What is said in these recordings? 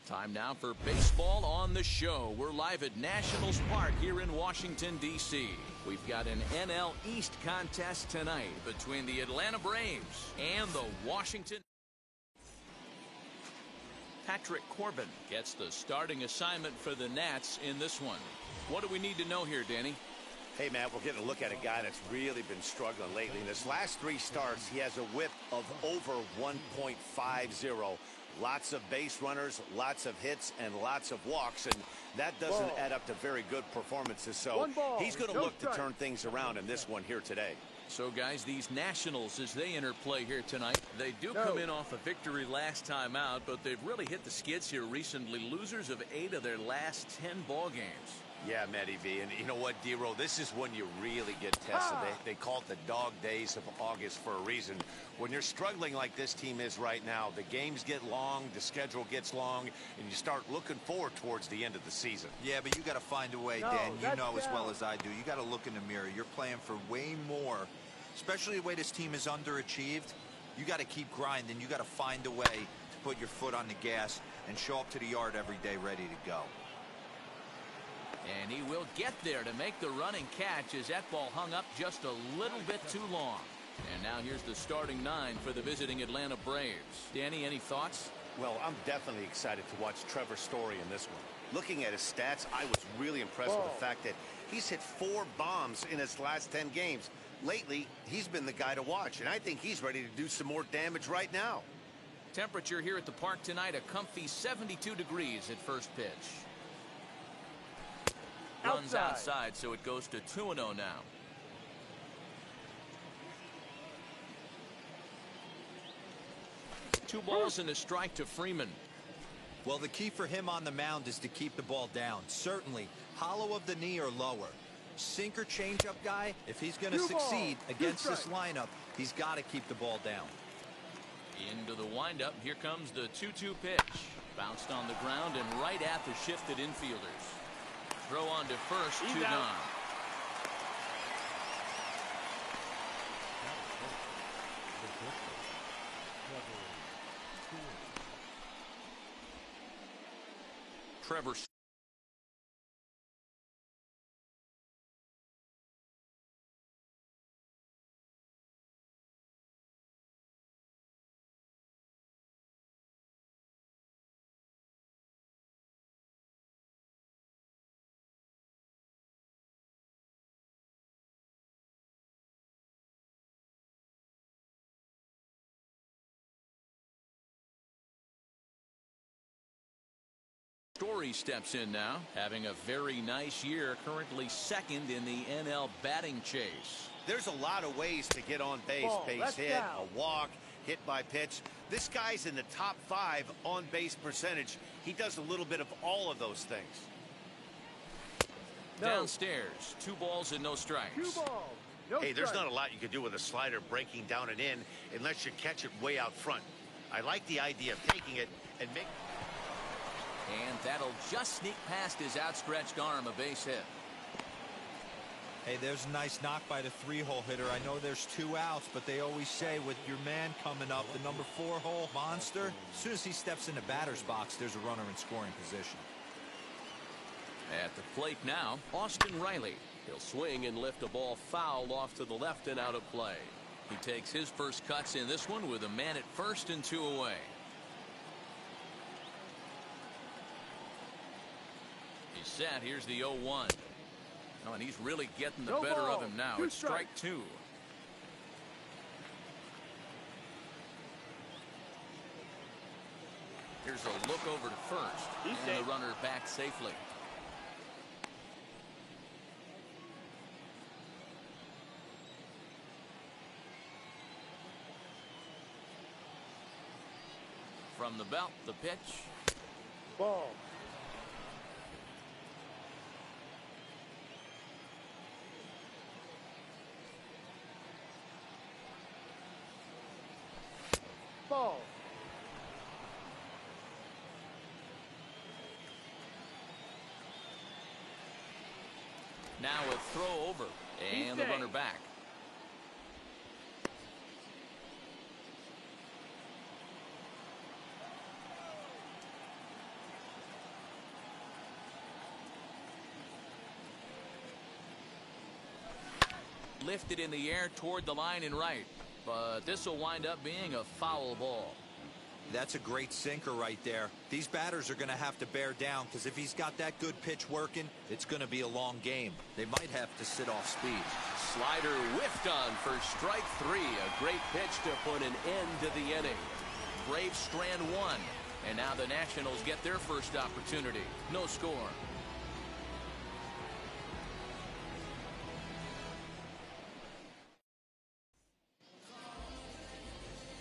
Time now for Baseball on the Show. We're live at Nationals Park here in Washington, D.C. We've got an NL East contest tonight between the Atlanta Braves and the Washington. Patrick Corbin gets the starting assignment for the Nats in this one. What do we need to know here, Danny? Hey, Matt, we're getting a look at a guy that's really been struggling lately. In his last 3 starts, he has a whip of over 1.50. Lots of base runners, lots of hits, and lots of walks, and that doesn't add up to very good performances. So he's going to look to turn things around in this one here today. So, guys, these Nationals, as they enter play here tonight, they do come in off a victory last time out, but they've really hit the skids here recently. Losers of 8 of their last 10 ball games. Yeah, Matty V, and you know what, D-Roll, this is when you really get tested. They call it the dog days of August for a reason. When you're struggling like this team is right now, the games get long, the schedule gets long, and you start looking forward towards the end of the season. Yeah, but you got to find a way, Dan. You know as well as I do. You got to look in the mirror. You're playing for way more, especially the way this team is underachieved. You got to keep grinding. You got to find a way to put your foot on the gas and show up to the yard every day ready to go. And he will get there to make the running catch as that ball hung up just a little bit too long. And now here's the starting 9 for the visiting Atlanta Braves. Danny, any thoughts? Well, I'm definitely excited to watch Trevor Story in this one. Looking at his stats, I was really impressed with the fact that he's hit 4 bombs in his last 10 games. Lately, he's been the guy to watch, and I think he's ready to do some more damage right now. Temperature here at the park tonight, a comfy 72 degrees at first pitch. Runs outside, so it goes to 2-0 now. Two balls and a strike to Freeman. Well, the key for him on the mound is to keep the ball down. Certainly, hollow of the knee or lower. Sinker changeup guy, if he's going to succeed against this lineup, he's got to keep the ball down. Into the windup, here comes the 2-2 pitch. Bounced on the ground and right at the shifted infielders. Throw on to first, 2 gone. Trevor. Story steps in now, having a very nice year, currently second in the NL batting chase. There's a lot of ways to get on base. Base hit, a walk, hit by pitch. This guy's in the top 5 on base percentage. He does a little bit of all of those things. Downstairs, 2 balls and no strikes. 2 balls. No hey, there's strike. not a lot you can do with a slider breaking down and in unless you catch it way out front. I like the idea of taking it and make. And that'll just sneak past his outstretched arm, a base hit. Hey, there's a nice knock by the 3-hole hitter. I know there's 2 outs, but they always say with your man coming up, the number 4-hole monster, as soon as he steps in the batter's box, there's a runner in scoring position. At the plate now, Austin Riley. He'll swing and lift a ball foul off to the left and out of play. He takes his first cuts in this one with a man at first and 2 away. He's set. Here's the 0-1. Oh, and he's really getting the better of him now. It's strike 2. Here's a look over to first. And the runner back safely. From the belt, the pitch. Ball. Ball. Now a throw over and the runner back. lifted in the air toward the line and right. But this will wind up being a foul ball. That's a great sinker right there. These batters are going to have to bear down, because if he's got that good pitch working, it's going to be a long game. They might have to sit off speed. Slider whiffed on for strike 3. A great pitch to put an end to the inning. Braves strand one, and now the Nationals get their first opportunity. No score.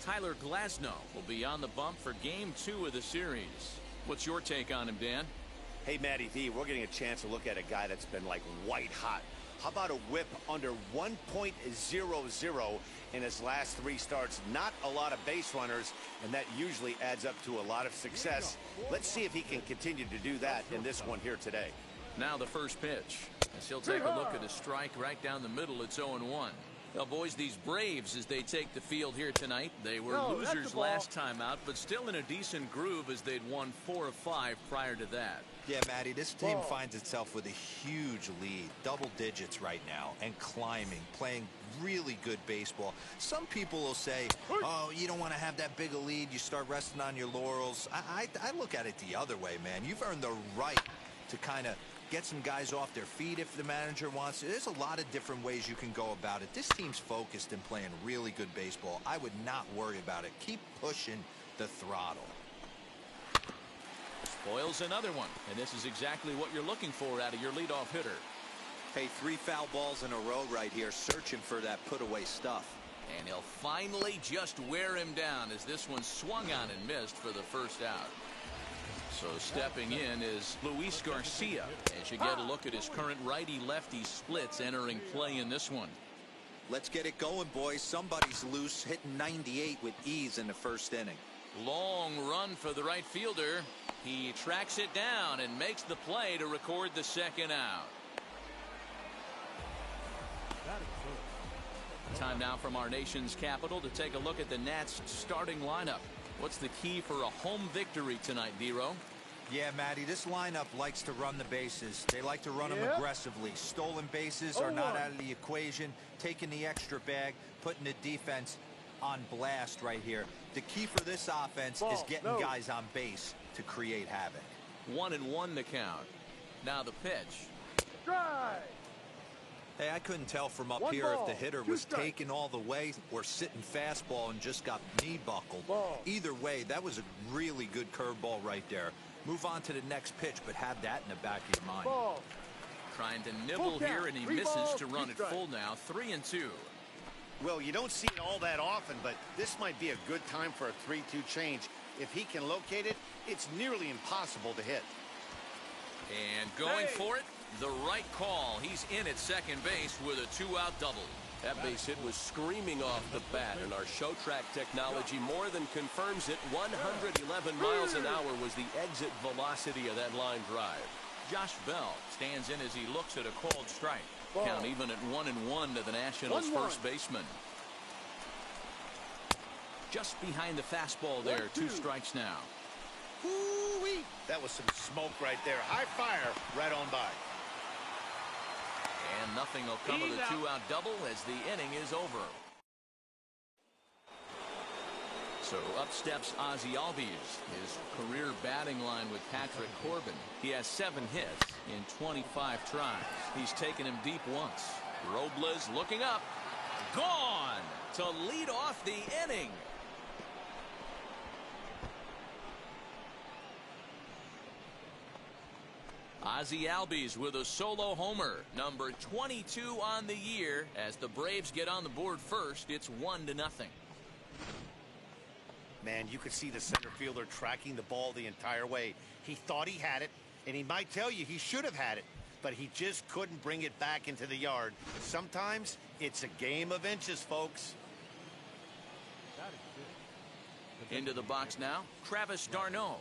Tyler Glasnow will be on the bump for Game 2 of the series. What's your take on him, Dan? Hey, Matty V, we're getting a chance to look at a guy that's been like white hot. How about a whip under 1.00 in his last 3 starts? Not a lot of base runners, and that usually adds up to a lot of success. Let's see if he can continue to do that in this one here today. Now the first pitch, as he'll take a look at a strike right down the middle. It's 0-1. Well, boys, these Braves, as they take the field here tonight, they were losers last time out, but still in a decent groove as they'd won 4 of 5 prior to that. Yeah, Matty, this team finds itself with a huge lead, double digits right now, and climbing, playing really good baseball. Some people will say, oh, you don't want to have that big a lead, you start resting on your laurels. I look at it the other way, man. You've earned the right to kind of get some guys off their feet if the manager wants to. There's a lot of different ways you can go about it. This team's focused and playing really good baseball. I would not worry about it. Keep pushing the throttle. Spoils another one, and this is exactly what you're looking for out of your leadoff hitter. Hey, 3 foul balls in a row right here, searching for that put-away stuff. And he'll finally just wear him down as this one swung on and missed for the first out. So stepping in is Luis Garcia as you get a look at his current righty-lefty splits entering play in this one. Let's get it going, boys. Somebody's loose, hitting 98 with ease in the first inning. Long run for the right fielder. He tracks it down and makes the play to record the second out. Time now from our nation's capital to take a look at the Nats starting lineup. What's the key for a home victory tonight, Dero? Yeah, Matty, this lineup likes to run the bases. They like to run them aggressively. Stolen bases are not out of the equation. Taking the extra bag, putting the defense on blast right here. The key for this offense is getting guys on base to create havoc. 1-1 the count. Now the pitch. Strike. Hey, I couldn't tell from up here if the hitter was taking all the way or sitting fastball and just got knee buckled. Either way, that was a really good curveball right there. Move on to the next pitch, but have that in the back of your mind. Trying to nibble here, and he misses to run it full now. 3-2. Well, you don't see it all that often, but this might be a good time for a 3-2 change. If he can locate it, it's nearly impossible to hit. And going for it, the right call. He's in at second base with a 2-out double. That base hit was screaming off the bat, and our show track technology more than confirms it. 111 miles an hour was the exit velocity of that line drive. Josh Bell stands in as he looks at a called strike. Count even at 1-1 to the Nationals' first baseman. Just behind the fastball there. 2 strikes now. Woo-wee. That was some smoke right there. High fire right on by. And nothing will come of the 2-out double as the inning is over. So up steps Ozzie Albies, his career batting line with Patrick Corbin. He has 7 hits in 25 tries. He's taken him deep once. Robles looking up. Gone to lead off the inning. Ozzie Albies with a solo homer, number 22 on the year. As the Braves get on the board first, it's 1-0. Man, you could see the center fielder tracking the ball the entire way. He thought he had it, and he might tell you he should have had it, but he just couldn't bring it back into the yard. Sometimes it's a game of inches, folks. Into the box now, Travis d'Arnaud.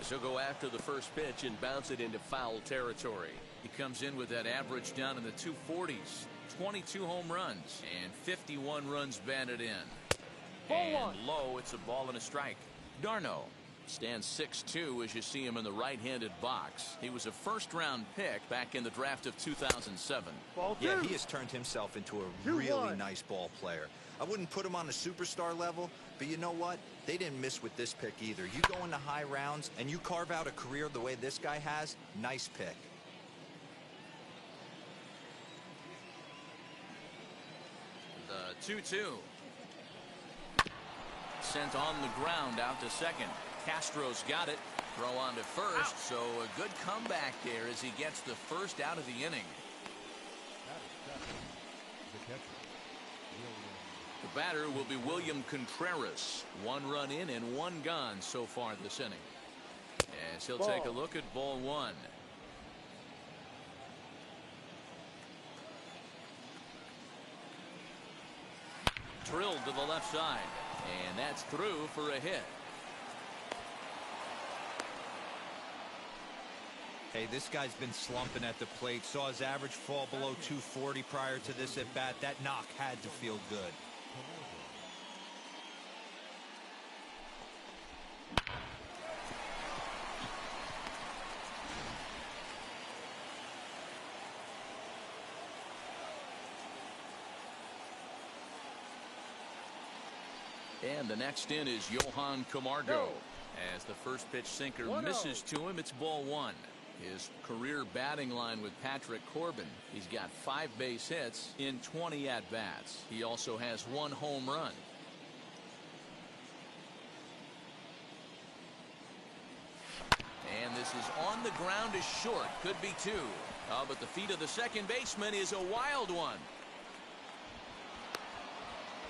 As he'll go after the first pitch and bounce it into foul territory. He comes in with that average down in the 240s. 22 home runs and 51 runs batted in. And low, it's a ball and a strike. d'Arnaud Stands 6'2" as you see him in the right-handed box. He was a first-round pick back in the draft of 2007. Yeah, he has turned himself into a really nice ball player. I wouldn't put him on a superstar level, but you know what? They didn't miss with this pick either. You go into high rounds and you carve out a career the way this guy has, nice pick. The 2-2. Sent on the ground out to second. Castro's got it. Throw on to first. So a good comeback there as he gets the first out of the inning. The batter will be William Contreras. 1 run in and 1 gone so far this inning. As he'll take a look at ball 1. Drilled to the left side. And that's through for a hit. Hey, this guy's been slumping at the plate. Saw his average fall below 240 prior to this at bat. That knock had to feel good. And the next in is Johan Camargo. As the first pitch sinker misses to him, it's ball 1. His career batting line with Patrick Corbin. He's got 5 base hits in 20 at-bats. He also has 1 home run. And this is on the ground is short. Could be 2. But the feet of the second baseman is a wild one.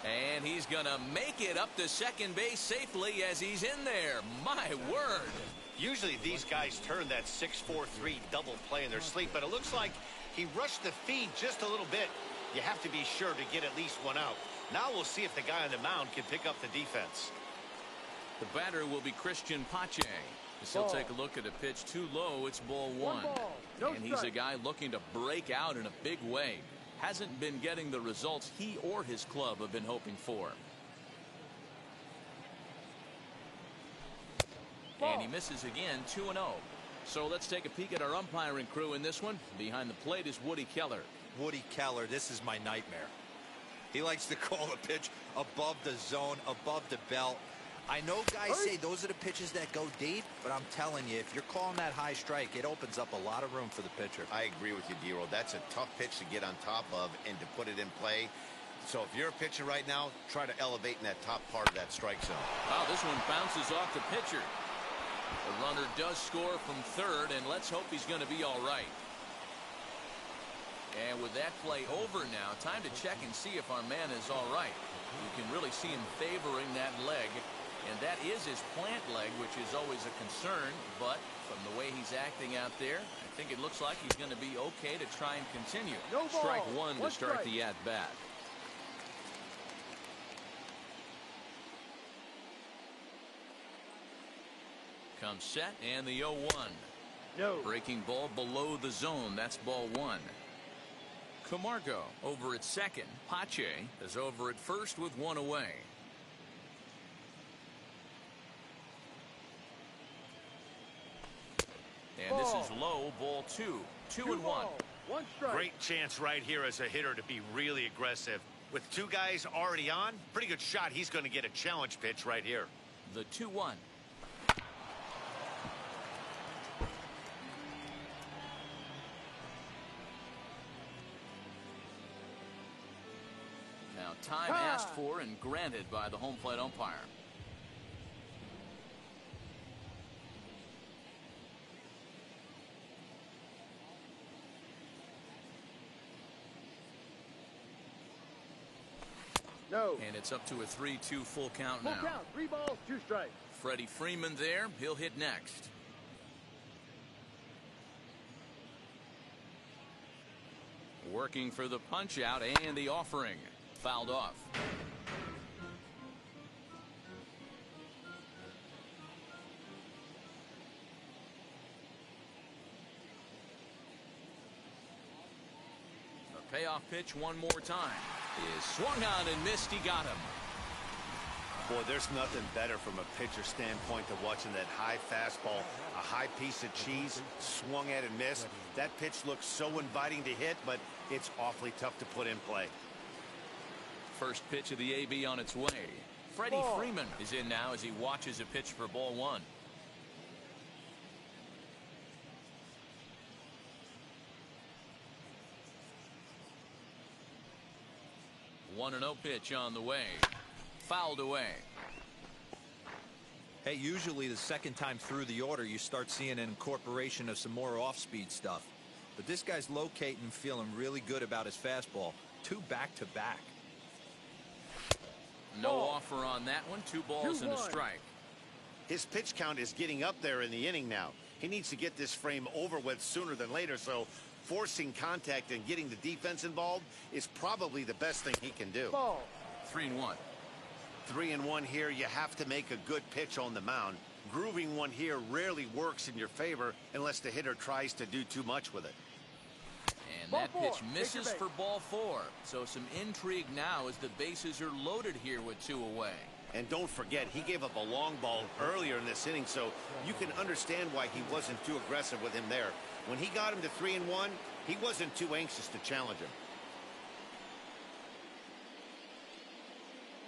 And he's going to make it up to second base safely as he's in there. My word. Usually these guys turn that 6-4-3 double play in their sleep, but it looks like he rushed the feed just a little bit. You have to be sure to get at least 1 out. Now we'll see if the guy on the mound can pick up the defense. The batter will be Christian Pache. As he'll take a look at a pitch too low, it's ball 1. And he's a guy looking to break out in a big way. Hasn't been getting the results he or his club have been hoping for. And he misses again, 2-0. So let's take a peek at our umpiring crew in this one. Behind the plate is Woody Keller. Woody Keller, this is my nightmare. He likes to call a pitch above the zone, above the belt. I know guys say those are the pitches that go deep, but I'm telling you, if you're calling that high strike, it opens up a lot of room for the pitcher. I agree with you, D-Roll. That's a tough pitch to get on top of and to put it in play. So if you're a pitcher right now, try to elevate in that top part of that strike zone. Wow, this one bounces off the pitcher. The runner does score from third, and let's hope he's going to be all right. And with that play over now, time to check and see if our man is all right. You can really see him favoring that leg. And that is his plant leg, which is always a concern. But from the way he's acting out there, I think it looks like he's going to be okay to try and continue. Strike 1 to start the at-bat. Comes set and the 0-1. Breaking ball below the zone. That's ball 1. Camargo over at second. Pache is over at first with 1 away. And this is low, ball 2. 2-1. Great chance right here as a hitter to be really aggressive. With 2 guys already on, pretty good shot. He's going to get a challenge pitch right here. The 2-1. Now time asked for and granted by the home plate umpire. And it's up to a 3-2 full count now. 3 balls, 2 strikes. Freddie Freeman there. He'll hit next. Working for the punch out and the offering. Fouled off. The payoff pitch one more time is swung on and missed. He got him. Boy, there's nothing better from a pitcher standpoint than watching that high fastball, a high piece of cheese, swung at and missed. That pitch looks so inviting to hit, but it's awfully tough to put in play. First pitch of the AB on its way. Freddie Freeman is in now as he watches a pitch for ball one. 1-0 pitch on the way. Fouled away. Hey, usually the second time through the order you start seeing an incorporation of some more off-speed stuff. But this guy's locating and feeling really good about his fastball. 2 back-to-back. No offer on that one. 2 balls and a strike. His pitch count is getting up there in the inning now. He needs to get this frame over with sooner than later, so forcing contact and getting the defense involved is probably the best thing he can do. 3-1. 3-1 here. You have to make a good pitch on the mound. Grooving one here rarely works in your favor unless the hitter tries to do too much with it. And that pitch misses for ball 4. So some intrigue now as the bases are loaded here with 2 away. And don't forget, he gave up a long ball earlier in this inning, so you can understand why he wasn't too aggressive with him there. When he got him to 3-1, he wasn't too anxious to challenge him.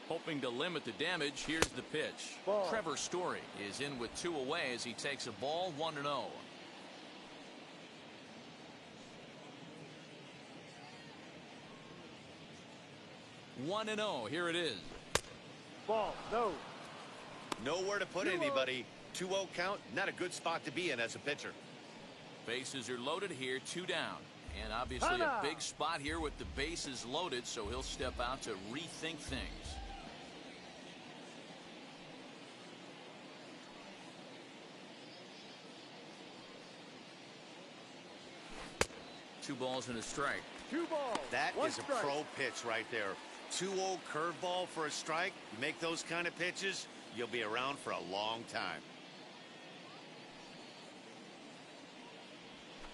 Hoping to limit the damage, here's the pitch. Trevor Story is in with 2 away as he takes a ball 1-0. 1-0, here it is. Ball, no. Nowhere to put anybody. 2-0 count, not a good spot to be in as a pitcher. Bases are loaded here, 2 down. And obviously a big spot here with the bases loaded, so he'll step out to rethink things. Two balls and a strike. 2 balls. That one is a strike. pro pitch right there. 2-0 curveball for a strike. You make those kind of pitches, you'll be around for a long time.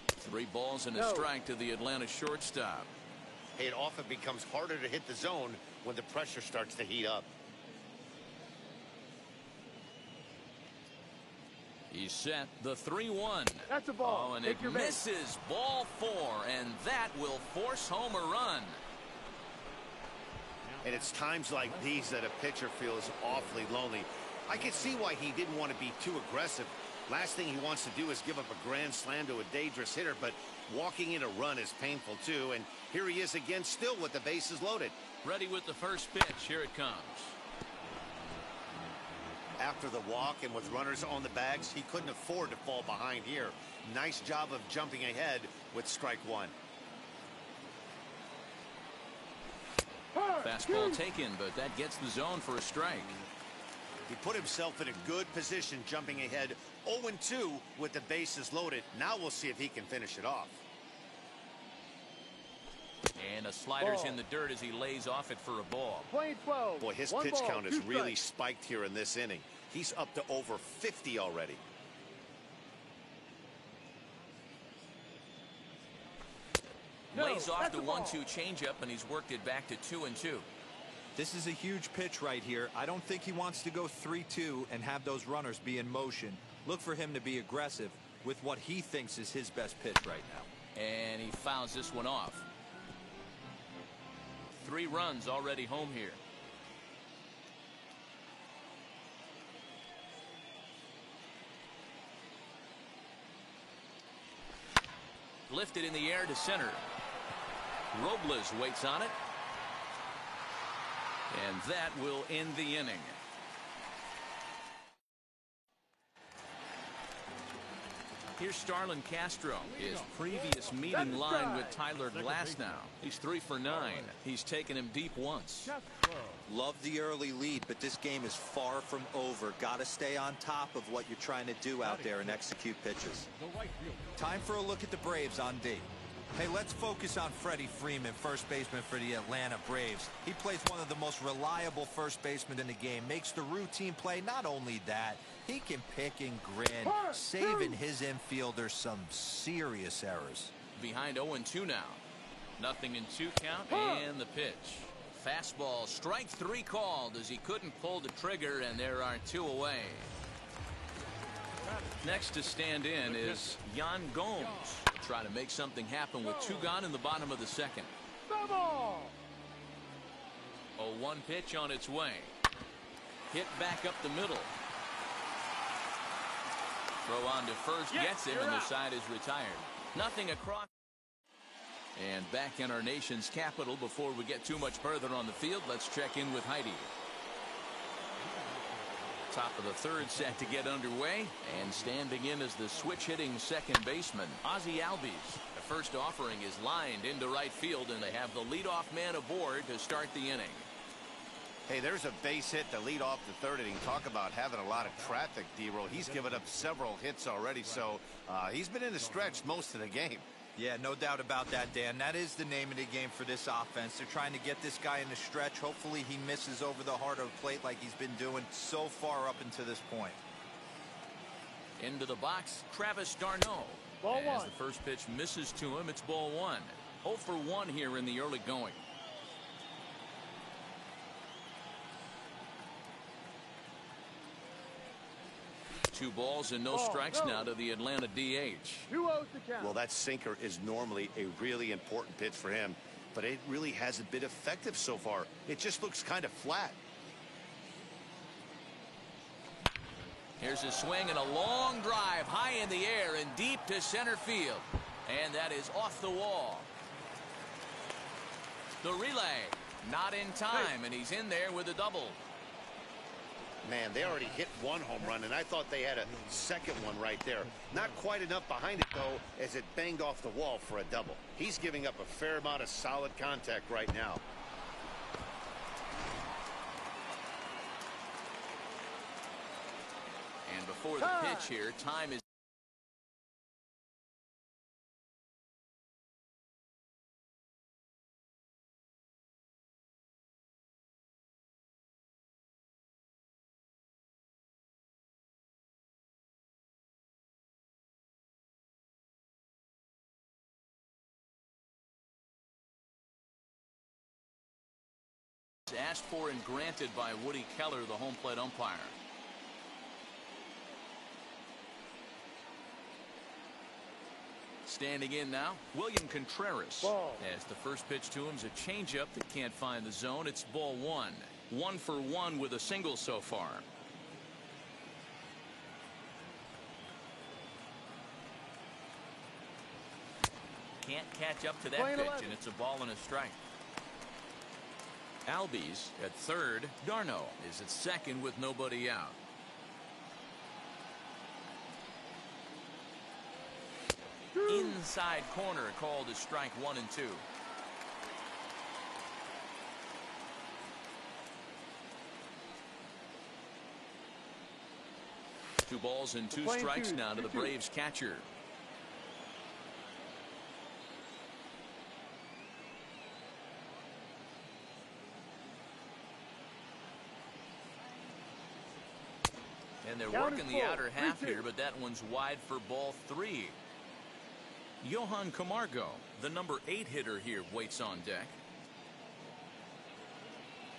3 balls and a strike to the Atlanta shortstop. It often becomes harder to hit the zone when the pressure starts to heat up. He's set the 3-1. That's a ball. Oh, and Take it your base. misses. Ball 4, and that will force home a run. And it's times like these that a pitcher feels awfully lonely. I can see why he didn't want to be too aggressive. Last thing he wants to do is give up a grand slam to a dangerous hitter, but walking in a run is painful too. And here he is again, still with the bases loaded. Ready with the first pitch. Here it comes. After the walk and with runners on the bags, he couldn't afford to fall behind here. Nice job of jumping ahead with strike 1. Fastball taken, but that gets the zone for a strike. He put himself in a good position jumping ahead 0-2 with the bases loaded. Now we'll see if he can finish it off. And a slider's in the dirt as he lays off it for a ball. Playing 12. Boy, his 1 pitch ball, count is 2 really strikes. spiked here in this inning. He's up to over 50 already. Lays off that's the a ball. 1-2 changeup, and he's worked it back to 2-2. This is a huge pitch right here. I don't think he wants to go 3-2 and have those runners be in motion. Look for him to be aggressive with what he thinks is his best pitch right now. And he fouls this one off. 3 runs already home here. Lifted in the air to center. Robles waits on it. And that will end the inning. Here's Starlin Castro. His previous meeting line with Tyler Glasnow. He's 3 for 9. He's taken him deep once. Love the early lead, but this game is far from over. Got to stay on top of what you're trying to do out there and execute pitches. Time for a look at the Braves on D. Hey, let's focus on Freddie Freeman, first baseman for the Atlanta Braves. He plays one of the most reliable first basemen in the game. Makes the routine play. Not only that, he can pick and grin, saving his infielders some serious errors. Behind 0-2 now. Nothing in 2 count, and the pitch. Fastball, strike 3 called as he couldn't pull the trigger, and there are 2 away. Next to stand in is Yan Gomes. Trying to make something happen with 2 gone in the bottom of the second. 0-1 pitch on its way. Hit back up the middle. Throw on to first, gets him, and the side is retired. Nothing across. And back in our nation's capital, before we get too much further on the field, let's check in with Heidi. Top of the third set to get underway, and standing in as the switch-hitting second baseman, Ozzie Albies. The first offering is lined into right field, and they have the leadoff man aboard to start the inning. Hey, there's a base hit to lead off the third inning. Talk about having a lot of traffic, D-Roll. He's given up several hits already, so he's been in the stretch most of the game. Yeah, no doubt about that, Dan. That is the name of the game for this offense. They're trying to get this guy in the stretch. Hopefully he misses over the heart of the plate like he's been doing so far up until this point. Into the box, Travis d'Arnaud. Ball As 1. the first pitch misses to him, it's ball 1. 0 for 1 here in the early going. Two balls and no strikes now to the Atlanta DH. 2-0 the count. Well, that sinker is normally a really important pitch for him, but it really hasn't been effective so far. It just looks kind of flat. Here's a swing and a long drive high in the air and deep to center field. And that is off the wall. The relay, not in time, and he's in there with a double. Man, they already hit 1 home run, and I thought they had a second one right there. Not quite enough behind it, though, as it banged off the wall for a double. He's giving up a fair amount of solid contact right now. And before the pitch here, time is asked for and granted by Woody Keller, the home plate umpire. Standing in now, William Contreras. Ball. As the first pitch to him is a changeup that can't find the zone. It's ball 1. 1 for 1 with a single so far. Can't catch up to that Playing pitch, 11. and it's a ball and a strike. Albies at third. d'Arnaud is at second with nobody out. Inside corner called as strike 1 and 2. Two balls and 2 strikes now to the Braves catcher. And they're working the outer half here, but that one's wide for ball 3. Johan Camargo, the number 8 hitter here, waits on deck.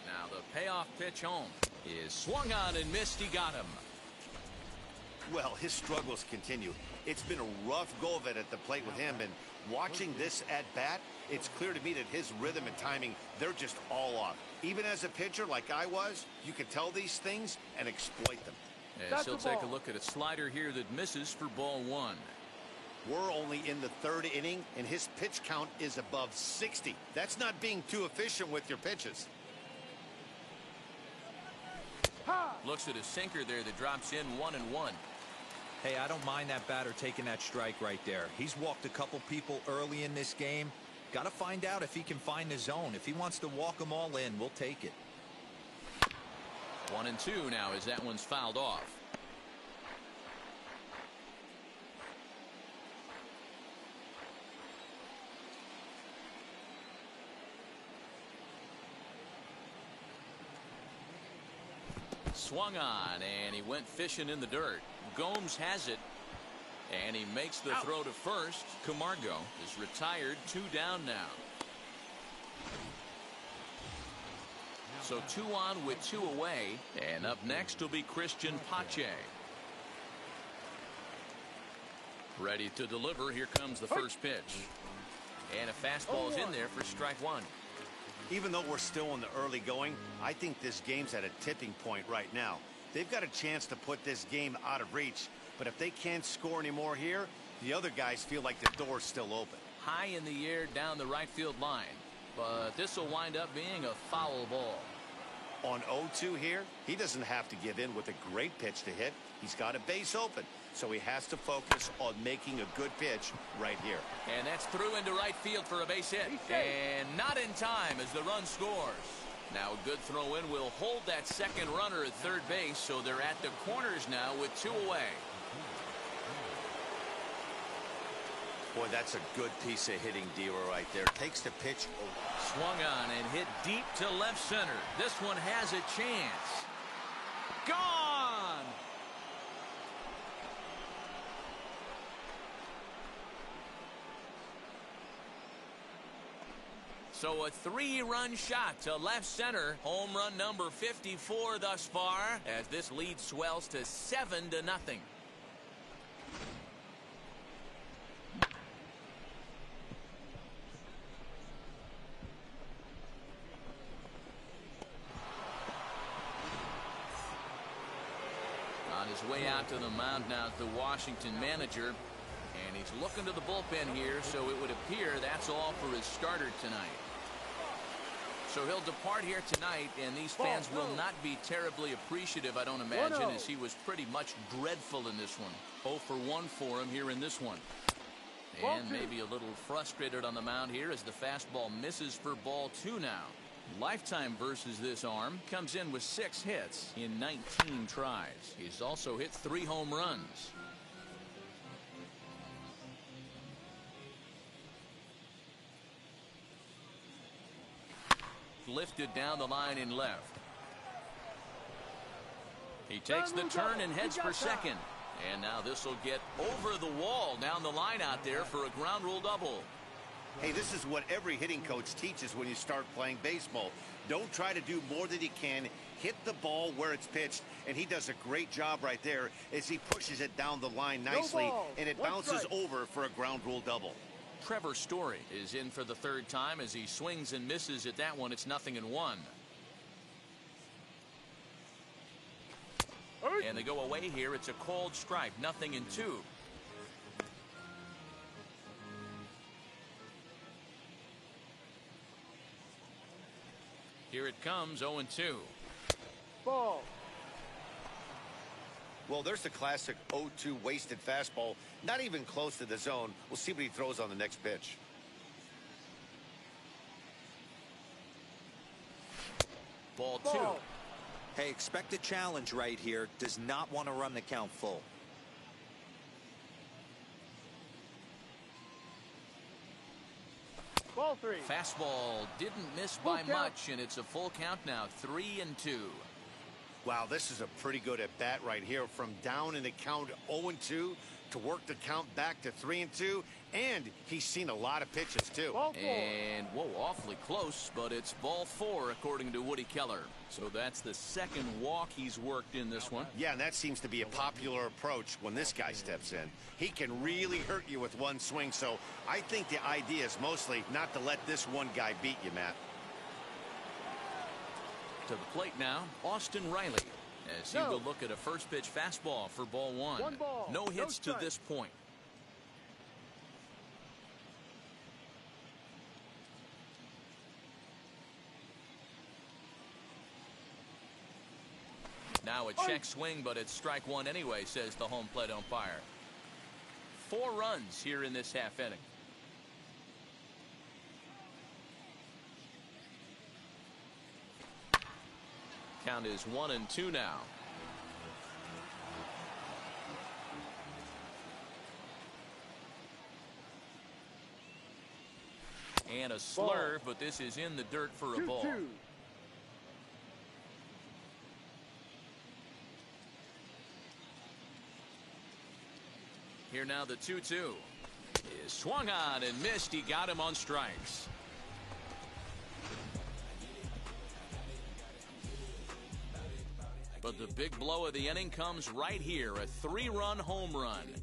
Now the payoff pitch home is swung on and missed. He got him. Well, his struggles continue. It's been a rough go of it at the plate with him, and watching this at bat, it's clear to me that his rhythm and timing, they're just all off. Even as a pitcher like I was, you can tell these things and exploit them. As he'll take a look at a slider here that misses for ball 1. We're only in the 3rd inning, and his pitch count is above 60. That's not being too efficient with your pitches. Looks at a sinker there that drops in 1-1. Hey, I don't mind that batter taking that strike right there. He's walked a couple people early in this game. Got to find out if he can find the zone. If he wants to walk them all in, we'll take it. 1-2 now as that one's fouled off. Swung on, and he went fishing in the dirt. Gomes has it, and he makes the throw to first. Camargo is retired, 2 down now. So 2 on with 2 away. And up next will be Christian Pache. Ready to deliver. Here comes the first pitch. And a fastball is in there for strike 1. Even though we're still in the early going, I think this game's at a tipping point right now. They've got a chance to put this game out of reach, but if they can't score anymore here, the other guys feel like the door's still open. High in the air down the right field line, but this will wind up being a foul ball. On 0-2 here, he doesn't have to give in with a great pitch to hit. He's got a base open, so he has to focus on making a good pitch right here. And that's through into right field for a base hit. And not in time as the run scores. Now a good throw in will hold that second runner at third base, so they're at the corners now with 2 away. Boy, that's a good piece of hitting, Dero, right there. Takes the pitch. Swung on and hit deep to left center. This one has a chance. Gone! So a 3-run shot to left center. Home run number 54 thus far, as this lead swells to 7-0. On his way out to the mound now is the Washington manager. And he's looking to the bullpen here, so it would appear that's all for his starter tonight. So he'll depart here tonight, and these fans will not be terribly appreciative, I don't imagine, as he was pretty much dreadful in this one. 0 for 1 for him here in this one. And maybe a little frustrated on the mound here as the fastball misses for ball 2 now. Lifetime versus this arm comes in with 6 hits in 19 tries. He's also hit 3 home runs. Lifted down the line in left. He takes the turn and heads for second. And now this will get over the wall down the line out there for a ground rule double. Hey, this is what every hitting coach teaches when you start playing baseball. Don't try to do more than you can. Hit the ball where it's pitched, and he does a great job right there as he pushes it down the line nicely, and it bounces over for a ground rule double. Trevor Story is in for the 3rd time as he swings and misses at that one. It's 0-1. And they go away here. It's a called strike. 0-2. Here it comes, 0-2. Ball. Well, there's the classic 0-2 wasted fastball. Not even close to the zone. We'll see what he throws on the next pitch. Ball 2. Hey, expect a challenge right here. Does not want to run the count full. Ball 3. Fastball didn't miss by much, and it's a full count now. 3-2. Wow, this is a pretty good at bat right here. From down in the count 0-2 to work the count back to 3-2. And he's seen a lot of pitches, too. And, whoa, awfully close, but it's ball 4, according to Woody Keller. So that's the 2nd walk he's worked in this one. Yeah, and that seems to be a popular approach when this guy steps in. He can really hurt you with one swing, so I think the idea is mostly not to let this one guy beat you, Matt. To the plate now, Austin Riley, as he will look at a first pitch fastball for ball 1. No hits to this point. Now a check swing, but it's strike 1 anyway, says the home plate umpire. 4 runs here in this half inning. Count is 1-2 now. And a slurve, but this is in the dirt for a ball. Here now the 2-2 is swung on and missed. He got him on strikes. But the big blow of the inning comes right here, a 3-run home run.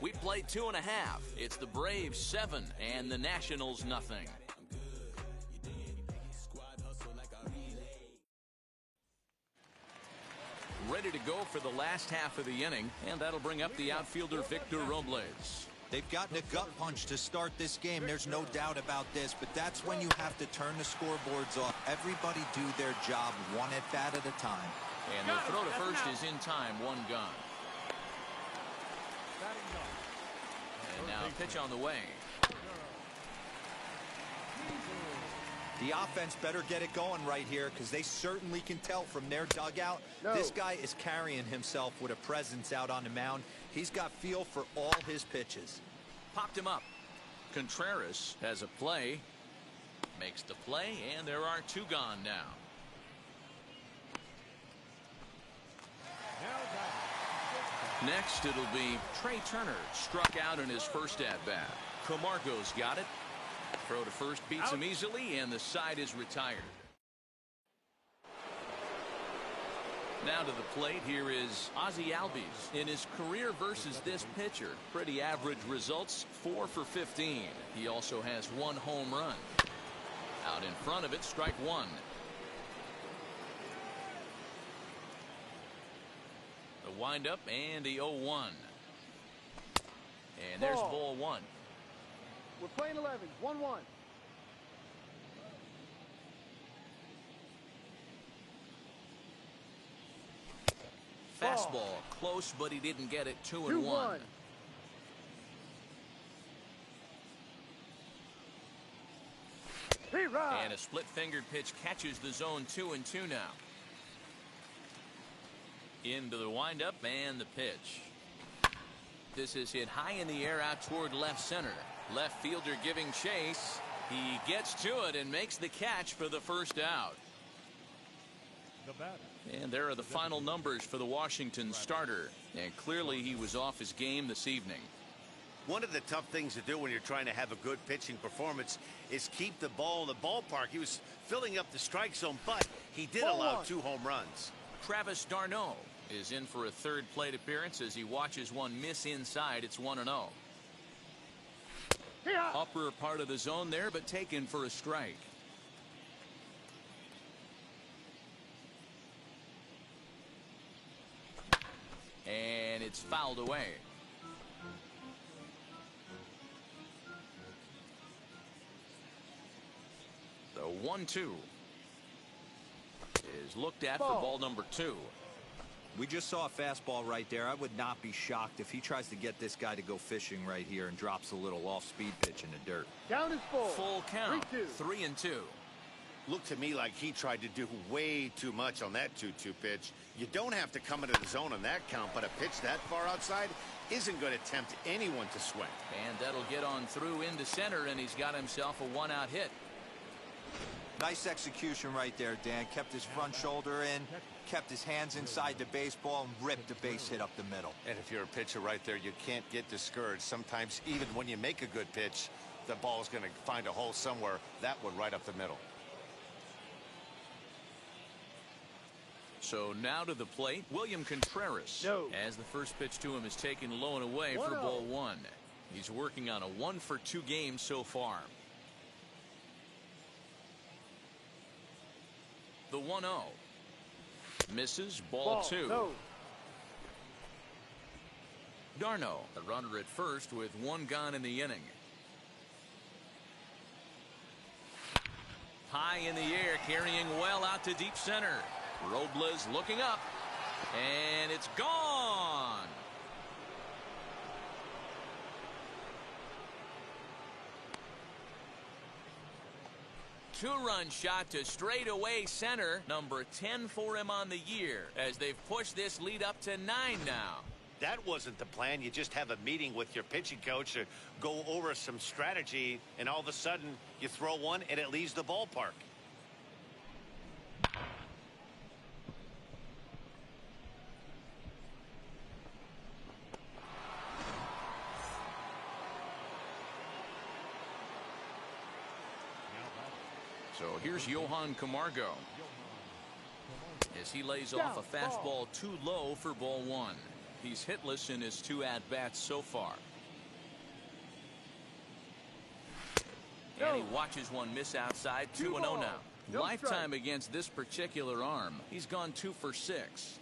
We played 2.5. It's the Braves 7 and the Nationals nothing. Ready to go for the last half of the inning, and that'll bring up the outfielder Victor Robles. They've gotten a gut punch to start this game. There's no doubt about this, but that's when you have to turn the scoreboards off. Everybody do their job one at bat at a time. And the throw to first is in time, 1 gone. And now pitch on the way. The offense better get it going right here, because they certainly can tell from their dugout. This guy is carrying himself with a presence out on the mound. He's got feel for all his pitches. Popped him up. Contreras has a play. Makes the play, and there are 2 gone now. Next, it'll be Trey Turner, struck out in his first at-bat. Camargo's got it. Throw to first beats him easily, and the side is retired. Now to the plate, here is Ozzie Albies. In his career versus this pitcher, pretty average results, 4 for 15. He also has 1 home run. Out in front of it, strike 1. The windup and the 0-1. And there's ball 1. We're playing 11, 1-1. Fastball close, but he didn't get it. 2-1. And a split-fingered pitch catches the zone. 2-2 now. Into the windup and the pitch. This is hit high in the air out toward left center. Left fielder giving chase. He gets to it and makes the catch for the first out. And there are the final numbers for the Washington starter. And clearly he was off his game this evening. One of the tough things to do when you're trying to have a good pitching performance is keep the ball in the ballpark. He was filling up the strike zone, but he did allow 2 home runs. Travis d'Arnaud is in for a 3rd plate appearance as he watches one miss inside. It's 1-0. Upper part of the zone there, but taken for a strike. And it's fouled away. The 1-2 is looked at for ball number 2. We just saw a fastball right there. I would not be shocked if he tries to get this guy to go fishing right here and drops a little off-speed pitch in the dirt. Down is full. Full count. 3-2. Looked to me like he tried to do way too much on that 2-2 pitch. You don't have to come into the zone on that count, but a pitch that far outside isn't going to tempt anyone to swing. And that'll get on through into center, and he's got himself a 1-out hit. Nice execution right there, Dan. Kept his front shoulder in, kept his hands inside the baseball, and ripped the base hit up the middle. And if you're a pitcher right there, you can't get discouraged. Sometimes even when you make a good pitch, the ball is going to find a hole somewhere. That one right up the middle. So now to the plate, William Contreras. As the first pitch to him is taken low and away for ball 1. He's working on a 1-for-2 game so far. The 1-0. Misses, ball 2. d'Arnaud, the runner at first with 1 gone in the inning. High in the air, carrying well out to deep center. Robles looking up, and it's gone. Two-run shot to straightaway center. Number 10 for him on the year as they've pushed this lead up to 9 now. That wasn't the plan. You just have a meeting with your pitching coach to go over some strategy, and all of a sudden you throw one and it leaves the ballpark. So here's Johan Camargo. as he lays off a fastball too low for ball one. He's hitless in his 2 at-bats so far. And he watches one miss outside. 2-0 now. Lifetime against this particular arm. He's gone 2 for 6.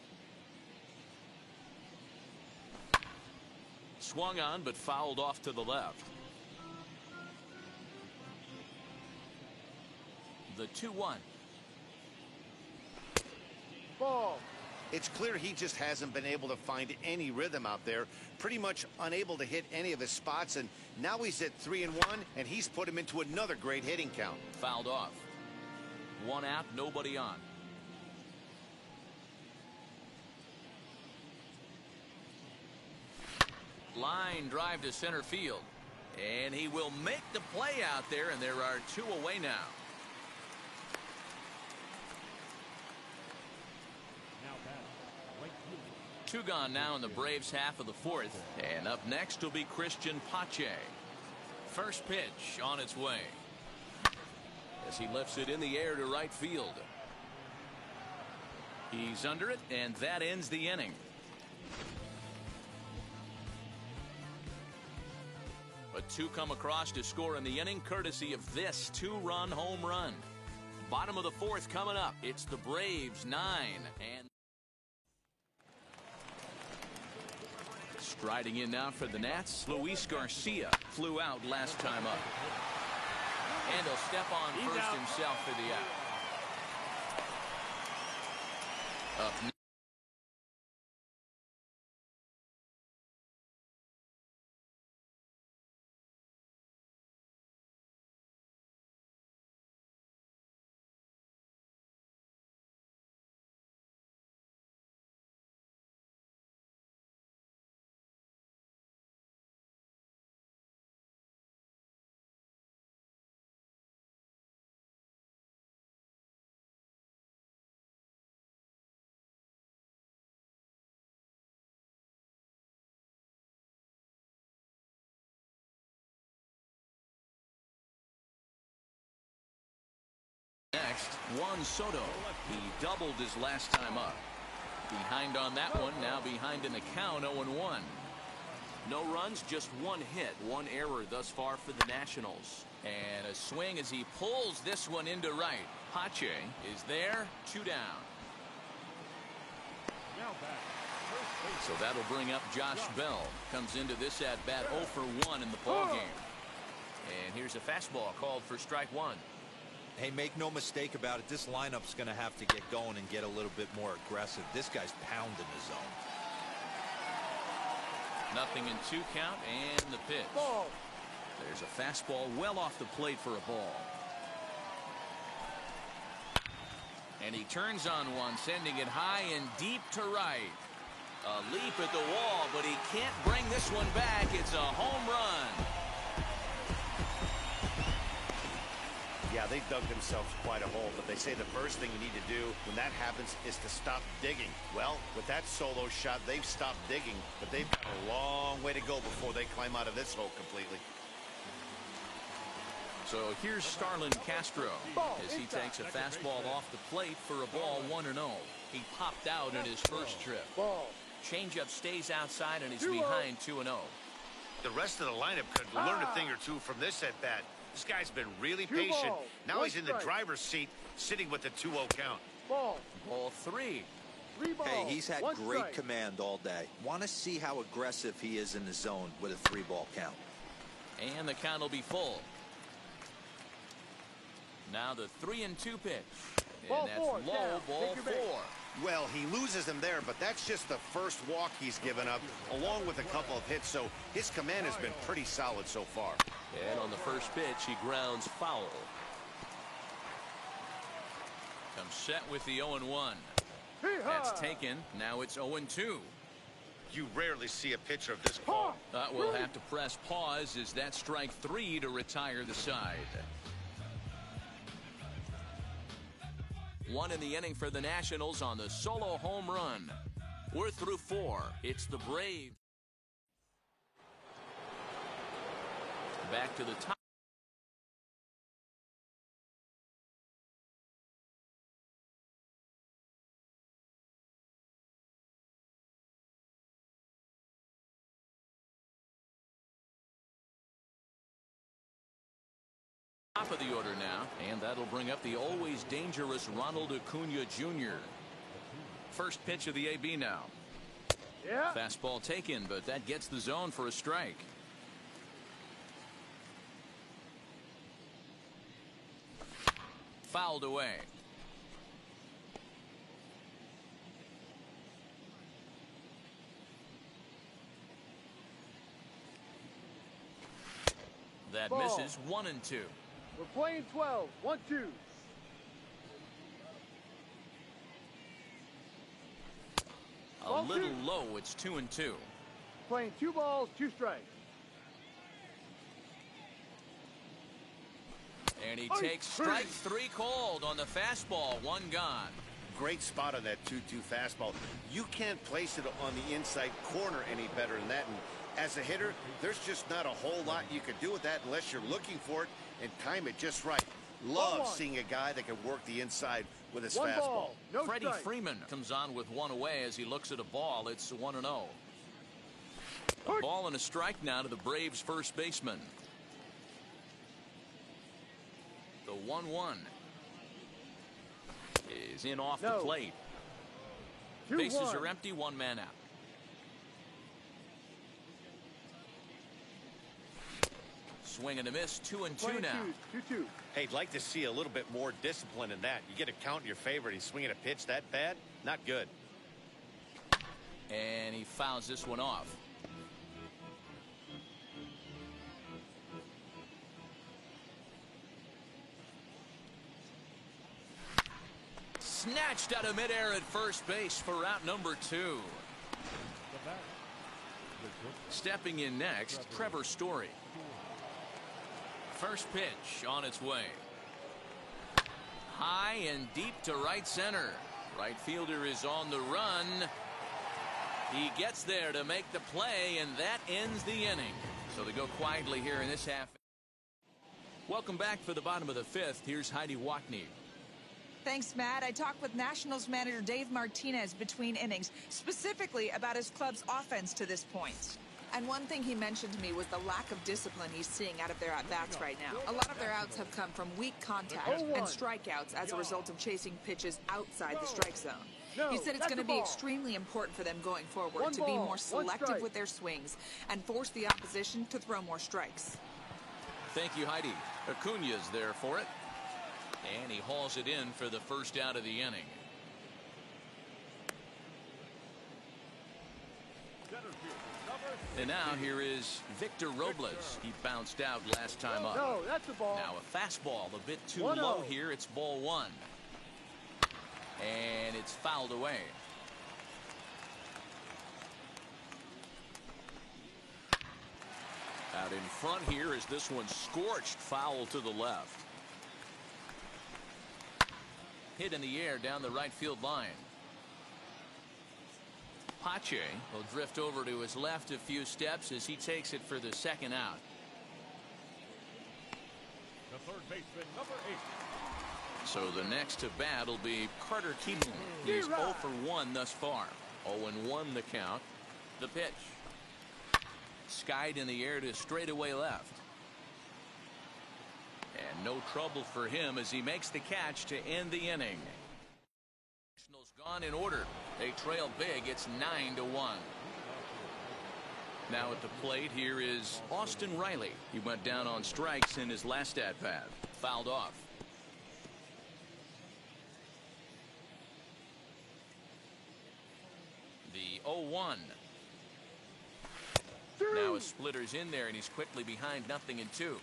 Swung on but fouled off to the left. The 2-1. Ball. It's clear he just hasn't been able to find any rhythm out there. Pretty much unable to hit any of his spots, and now he's at 3-1, and he's put him into another great hitting count. Fouled off. 1 out, nobody on. Line drive to center field, and he will make the play out there, and there are 2 away now. Two gone now in the Braves half of the 4th, and up next will be Christian Pache. First pitch on its way as he lifts it in the air to right field. He's under it, and that ends the inning. But 2 come across to score in the inning, courtesy of this 2-run home run. Bottom of the 4th coming up. It's the Braves 9 and striding in now for the Nats, Luis Garcia flew out last time up. And he'll step on first himself for the out. Up next, Juan Soto. He doubled his last time up. Behind on that one, now behind in the count, 0-1. No runs, just 1 hit, 1 error thus far for the Nationals. And a swing as he pulls this one into right. Pache is there, 2 down. So that'll bring up Josh Bell. Comes into this at bat 0 for 1 in the ballgame. And here's a fastball called for strike 1. Hey, make no mistake about it. This lineup's going to have to get going and get a little bit more aggressive. This guy's pounding the zone. Nothing in 2 count and the pitch. Ball. There's a fastball well off the plate for a ball. And he turns on one, sending it high and deep to right. A leap at the wall, but he can't bring this one back. It's a home run. Yeah, they dug themselves quite a hole, but they say the first thing you need to do when that happens is to stop digging. Well, with that solo shot, they've stopped digging, but they've got a long way to go before they climb out of this hole completely. So here's Starlin Castro as he takes a fastball off the plate for a ball 1-0. He popped out in his first trip. Changeup stays outside and he's behind 2-0. The rest of the lineup could learn a thing or two from this at bat. This guy's been really patient. Now he's in the driver's seat, sitting with the 2-0 count. Ball 3. Hey, he's had great command all day. Want to see how aggressive he is in the zone with a 3-ball count. And the count will be full. Now the 3-2 pitch. And that's low, ball 4. Well, he loses him there, but that's just the first walk he's given up, along with a couple of hits, so his command has been pretty solid so far. And on the first pitch, he grounds foul. Comes set with the 0-1. That's taken. Now it's 0-2. You rarely see a pitcher of this quality. We'll have to press pause as that's strike 3 to retire the side. 1 in the inning for the Nationals on the solo home run. We're through 4. It's the Braves. Back to the top. Top of the order now, and that'll bring up the always dangerous Ronald Acuna Jr. First pitch of the AB now. Yeah. Fastball taken, but that gets the zone for a strike. Fouled away. That Ball. misses 1-2. We're playing 12. 1-2. A Ball little two. low. It's 2-2. Playing 2 balls, 2 strikes. And he takes strike 3 called on the fastball. 1 gone. Great spot on that 2-2 fastball. You can't place it on the inside corner any better than that. And as a hitter, there's just not a whole lot you could do with that unless you're looking for it and time it just right. Love seeing a guy that can work the inside with his 1 fastball. ball, no Freddie strike. Freeman comes on with 1 away as he looks at a ball. It's 1-0. A ball and a strike now to the Braves first baseman. The 1-1 is in off the plate. 2-1. Bases are empty. 1 man out. Swing and a miss. 2-2 now. 2-2. Hey, I'd like to see a little bit more discipline in that. You get a count in your favor and he's swinging a pitch that bad? Not good. And he fouls this one off. Snatched out of midair at first base for out number 2. Stepping in next, Trevor Story. First pitch on its way. High and deep to right center. Right fielder is on the run. He gets there to make the play, and that ends the inning. So they go quietly here in this half. Welcome back for the bottom of the 5th. Here's Heidi Watney. Thanks, Matt. I talked with Nationals manager Dave Martinez between innings, specifically about his club's offense to this point. And one thing he mentioned to me was the lack of discipline he's seeing out of their at-bats right now. A lot of their outs have come from weak contact and strikeouts as a result of chasing pitches outside the strike zone. He said it's going to be extremely important for them going forward to be more selective with their swings and force the opposition to throw more strikes. Thank you, Heidi. Acuna's there for it. And he hauls it in for the first out of the inning. And now here is Victor Robles. He bounced out last time up. No, that's a ball. Now a fastball a bit too 1-0. low here. It's ball 1. And it's fouled away. Out in front here is this one scorched foul to the left. Hit in the air down the right field line. Pache will drift over to his left a few steps as he takes it for the second out. The third baseman, number 8. So the next to bat will be Carter Kieboom. He's 0 for 1 thus far. 0-1 the count. The pitch. Skied in the air to straightaway left. And no trouble for him as he makes the catch to end the inning. Nationals gone in order. They trail big. It's 9-1. Now at the plate here is Austin Riley. He went down on strikes in his last at-bat. Fouled off. The 0-1. Now a splitter's in there and he's quickly behind 0-2.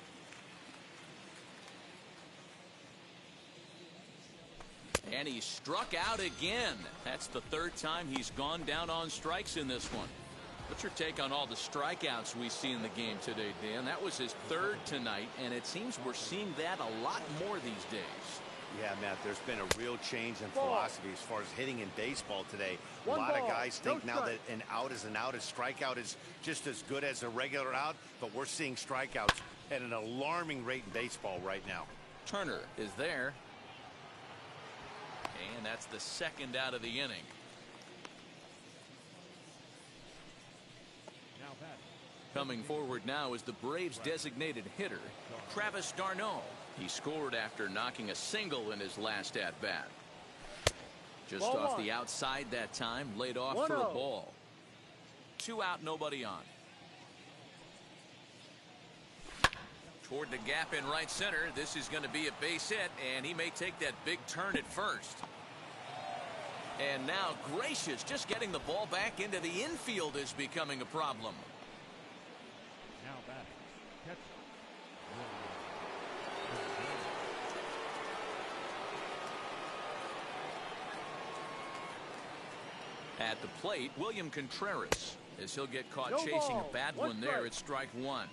And he struck out again. That's the 3rd time he's gone down on strikes in this one. What's your take on all the strikeouts we see in the game today, Dan? That was his 3rd tonight, and it seems we're seeing that a lot more these days. Yeah, Matt, there's been a real change in philosophy as far as hitting in baseball today. A lot of guys think now that an out is an out, a strikeout is just as good as a regular out, but we're seeing strikeouts at an alarming rate in baseball right now. Turner is there. And that's the 2nd out of the inning. Coming forward now is the Braves designated hitter, Travis d'Arnaud. He scored after knocking a single in his last at-bat. Just Ball off one. the outside that time, laid off 1-0. for a ball. 2 out, nobody on. Toward the gap in right center. This is going to be a base hit, and he may take that big turn at first. And now Gracious just getting the ball back into the infield is becoming a problem. Now batting. Catcher. At the plate, William Contreras, as he'll get caught No chasing ball. a bad One one there strike. at strike 1.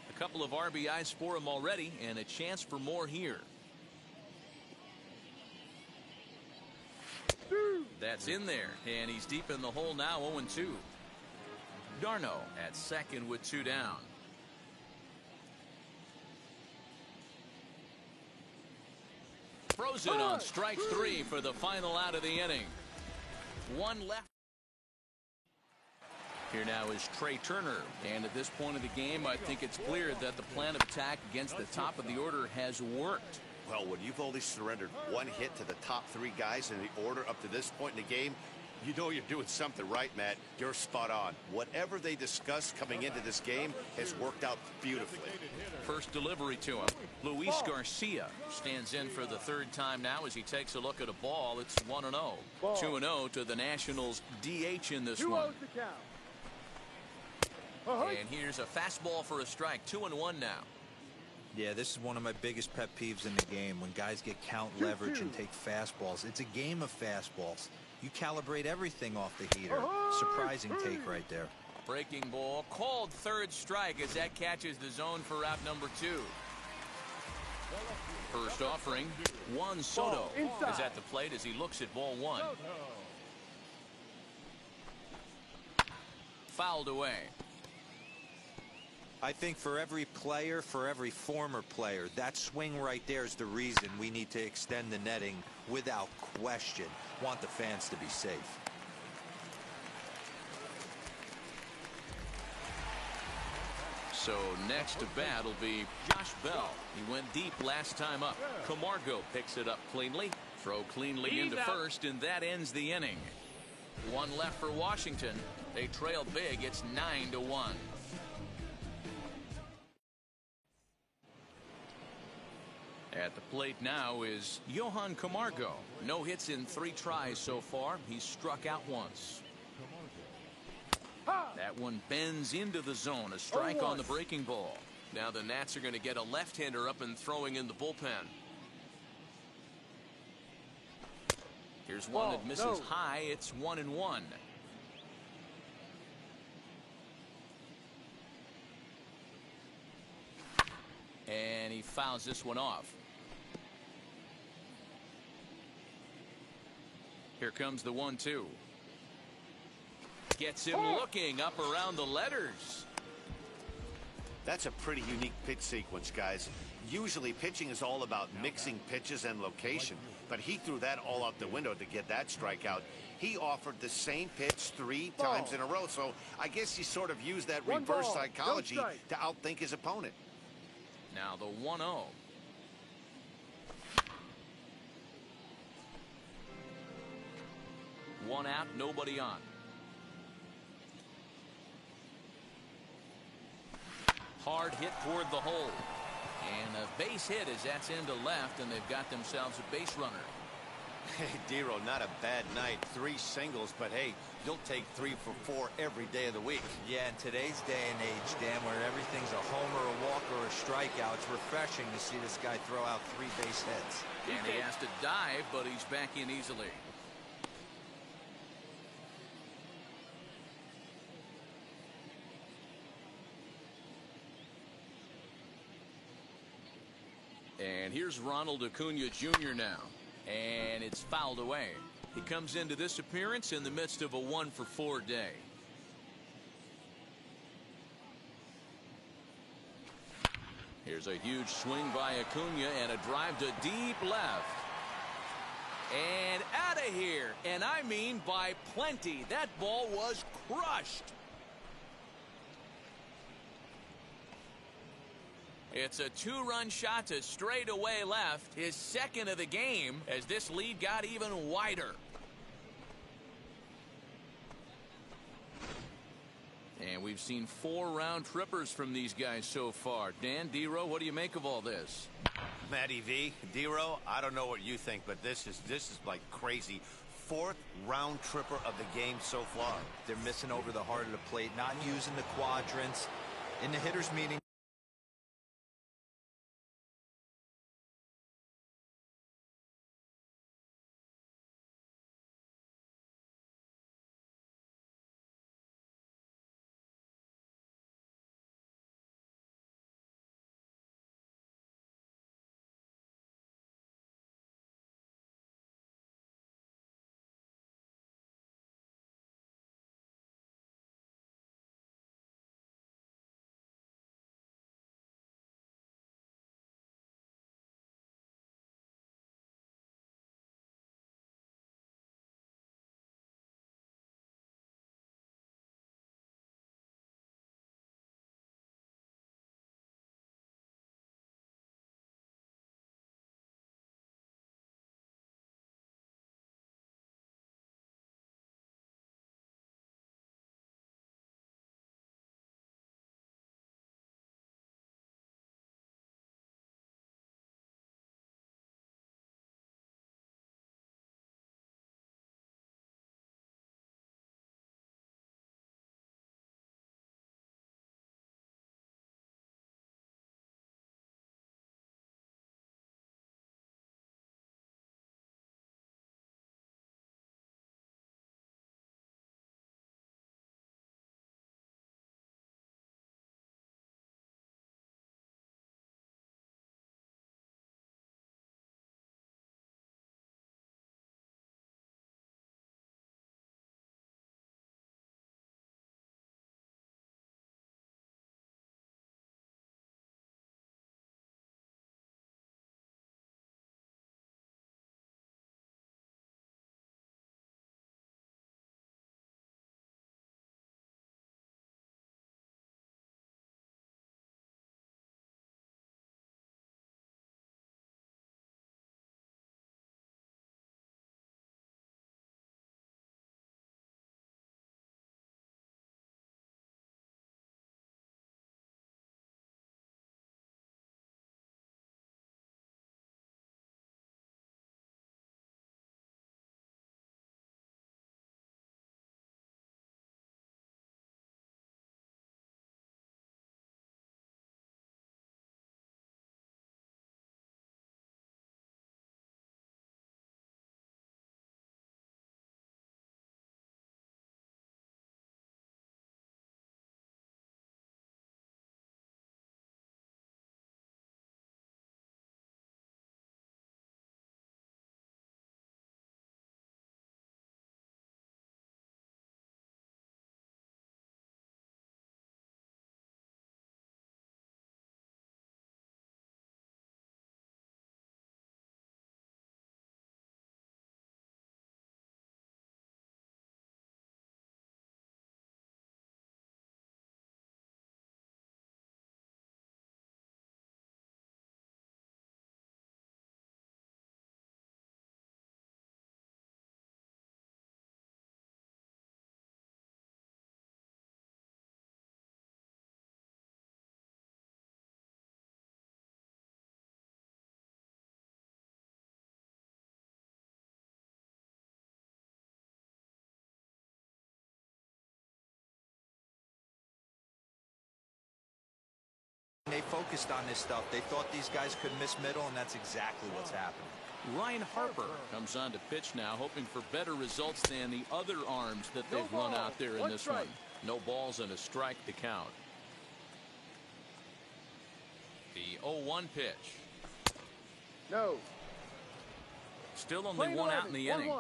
A couple of RBIs for him already, and a chance for more here. That's in there, and he's deep in the hole now, 0-2. Darno at second with 2 down. Frozen on strike 3 for the final out of the inning. 1 left. Here now is Trey Turner, and at this point of the game, I think it's clear that the plan of attack against the top of the order has worked. Well, when you've only surrendered 1 hit to the top 3 guys in the order up to this point in the game, you know you're doing something right, Matt. You're spot on. Whatever they discussed coming into this game has worked out beautifully. First delivery to him. Luis Garcia stands in for the 3rd time now as he takes a look at a ball. It's 1-0. 2-0 to the Nationals DH in this 2-0 one. the count. And here's a fastball for a strike. 2-1 now. Yeah, this is one of my biggest pet peeves in the game, when guys get count leverage and take fastballs. It's a game of fastballs. You calibrate everything off the heater. Surprising take right there. Breaking ball called 3rd strike as that catches the zone for out number 2. First offering, Juan Soto is at the plate as he looks at ball 1. Fouled away. I think for every player, for every former player, that swing right there is the reason we need to extend the netting without question. Want the fans to be safe. So next to bat will be Josh Bell. He went deep last time up. Camargo picks it up cleanly. Throw cleanly into first, and that ends the inning. 1 left for Washington. They trail big. It's 9-1. At the plate now is Johan Camargo. No hits in 3 tries so far. He's struck out once. That one bends into the zone. A strike on the breaking ball. Now the Nats are going to get a left-hander up and throwing in the bullpen. Here's one that misses high. It's 1-1. And he fouls this one off. Here comes the 1-2. Gets him looking up around the letters. That's a pretty unique pitch sequence, guys. Usually pitching is all about mixing pitches and location, but he threw that all out the window to get that strikeout. He offered the same pitch 3 times in a row, so I guess he sort of used that reverse psychology to outthink his opponent. Now the 1-0. One out, nobody on. Hard hit toward the hole. And a base hit as that's into left, and they've got themselves a base runner. Hey, Dero, not a bad night. 3 singles, but hey, you'll take 3 for 4 every day of the week. Yeah, in today's day and age, Dan, where everything's a homer, a walk, or a strikeout, it's refreshing to see this guy throw out 3 base hits. And he has to dive, but he's back in easily. And here's Ronald Acuna Jr. now. And it's fouled away. He comes into this appearance in the midst of a 1-for-4 day. Here's a huge swing by Acuna and a drive to deep left. And out of here. And I mean by plenty. That ball was crushed. It's a two-run shot to straightaway left, his second of the game, as this lead got even wider. And we've seen 4 round trippers from these guys so far. Dan, D-Row, what do you make of all this? Matty V, D-Row, I don't know what you think, but this is like crazy. 4th round tripper of the game so far. They're missing over the heart of the plate, not using the quadrants. In the hitters meeting, they focused on this stuff. They thought these guys could miss middle, and that's exactly what's happening. Ryan Harper comes on to pitch now, hoping for better results than the other arms that they've run out there in this one. No balls and a strike to count. The 0-1 pitch. No. Still only one out in the inning.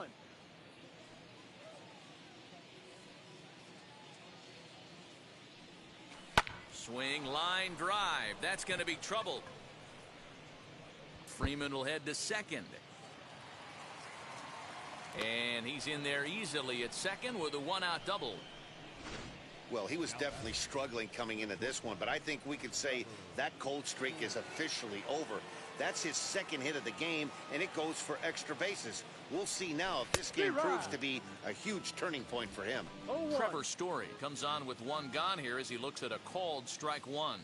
Swing, line, drive. That's going to be trouble. Freeman will head to second. And he's in there easily at second with a one-out double. Well, he was definitely struggling coming into this one, but I think we could say that cold streak is officially over. That's his second hit of the game, and it goes for extra bases. We'll see now if this game proves to be a huge turning point for him. Trevor Story comes on with one gone here as he looks at a called strike one.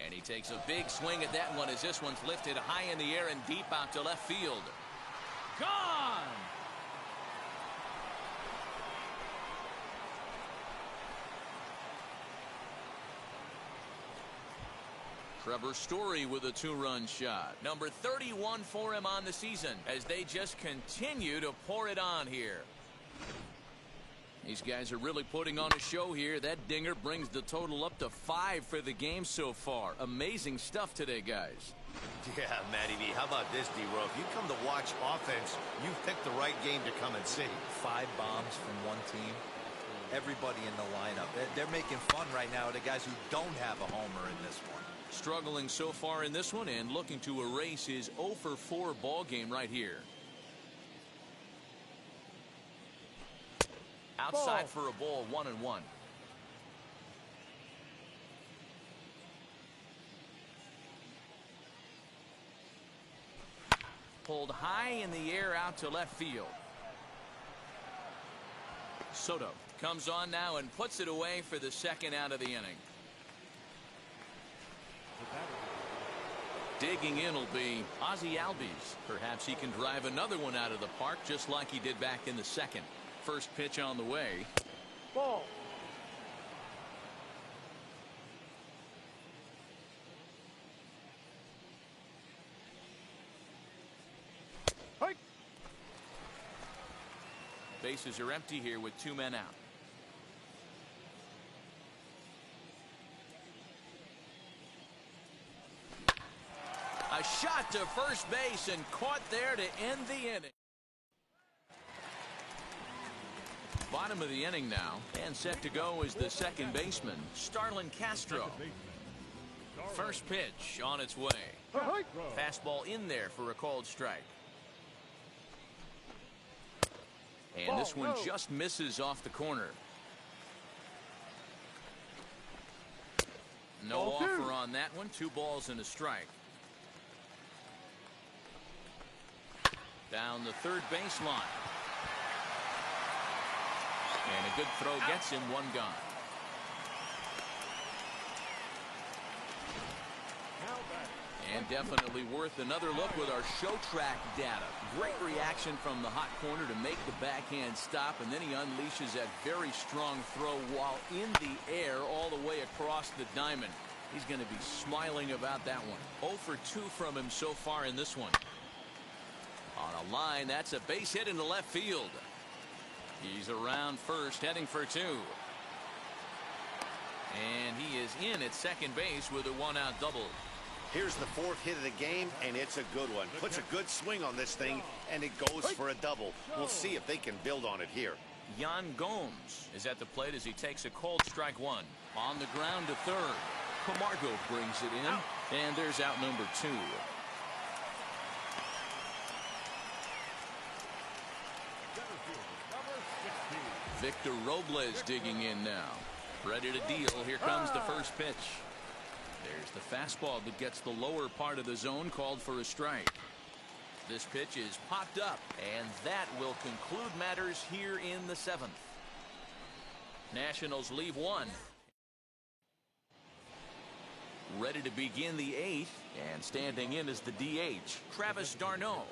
And he takes a big swing at that one as this one's lifted high in the air and deep out to left field. Gone! Trevor Story with a two-run shot. Number 31 for him on the season as they just continue to pour it on here. These guys are really putting on a show here. That dinger brings the total up to 5 for the game so far. Amazing stuff today, guys. Yeah, Matty V, how about this, D-Row? If you come to watch offense, you've picked the right game to come and see. 5 bombs from one team. Everybody in the lineup. They're making fun right now of the guys who don't have a homer in this one. Struggling so far in this one and looking to erase his 0 for 4 ball game right here. Outside for a ball, 1-1. Pulled high in the air out to left field. Soto comes on now and puts it away for the second out of the inning. Digging in will be Ozzie Albies. Perhaps he can drive another one out of the park just like he did back in the second. First pitch on the way. Ball. Hike. Bases are empty here with 2 men out. A shot to first base and caught there to end the inning. Bottom of the inning now, and set to go is the second baseman, Starlin Castro. First pitch on its way. Fastball in there for a called strike. And this one just misses off the corner. No offer on that one. 2 balls and a strike. Down the third baseline. And a good throw gets him 1 gone. And definitely worth another look with our show track data. Great reaction from the hot corner to make the backhand stop, and then he unleashes that very strong throw while in the air all the way across the diamond. He's going to be smiling about that one. 0 for 2 from him so far in this one. On a line, that's a base hit into left field. He's around first, heading for 2. And he is in at second base with a 1-out double. Here's the 4th hit of the game, and it's a good one. Puts a good swing on this thing, and it goes for a double. We'll see if they can build on it here. Yan Gomes is at the plate as he takes a called strike 1. On the ground to third. Camargo brings it in, and there's out number 2. Victor Robles digging in now. Ready to deal. Here comes the first pitch. There's the fastball that gets the lower part of the zone, called for a strike. This pitch is popped up, and that will conclude matters here in the 7th. Nationals leave 1. Ready to begin the 8th, and standing in is the DH, Travis d'Arnaud.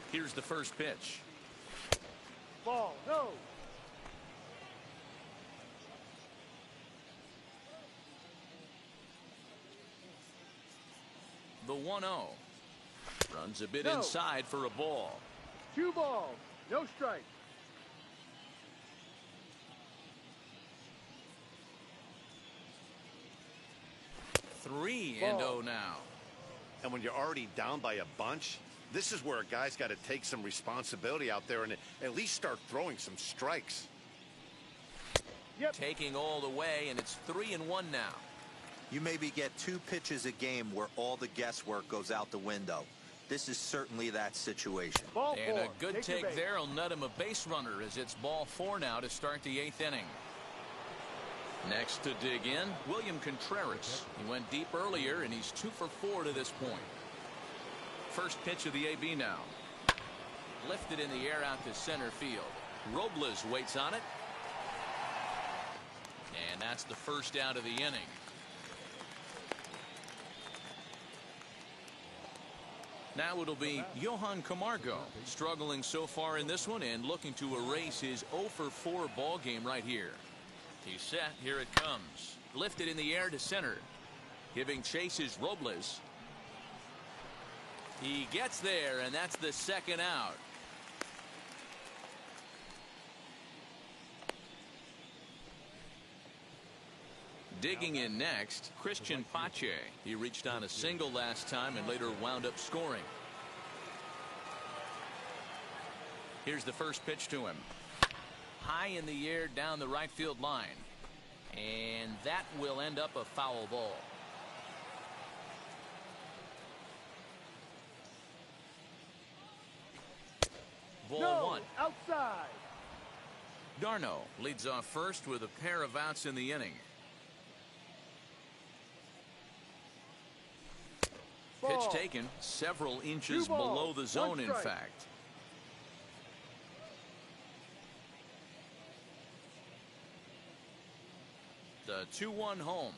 Here's the first pitch. Ball. No. The 1-0. Runs a bit inside for a ball. 2 balls. No strike. Three and 0 now. And when you're already down by a bunch, this is where a guy's got to take some responsibility out there and at least start throwing some strikes. Taking all the way, and it's 3-1 now. You maybe get 2 pitches a game where all the guesswork goes out the window. This is certainly that situation. Ball And four. a good Take your take base. there will net him a base runner as it's ball 4 now to start the 8th inning. Next to dig in, William Contreras. He went deep earlier, and he's 2 for 4 to this point. First pitch of the AB now. Lifted in the air out to center field. Robles waits on it. And that's the first out of the inning. Now it'll be Johan Camargo, struggling so far in this one and looking to erase his 0 for 4 ball game right here. He's set. Here it comes. Lifted in the air to center. Giving chase is Robles. He gets there, and that's the second out. Digging in next, Christian Pache. He reached on a single last time and later wound up scoring. Here's the first pitch to him. High in the air down the right field line. And that will end up a foul ball. Ball No, 1. outside. Darno leads off first with a pair of outs in the inning. Pitch Ball. taken several inches 2 balls, below the 1 zone, in strike. fact. The 2-1 home.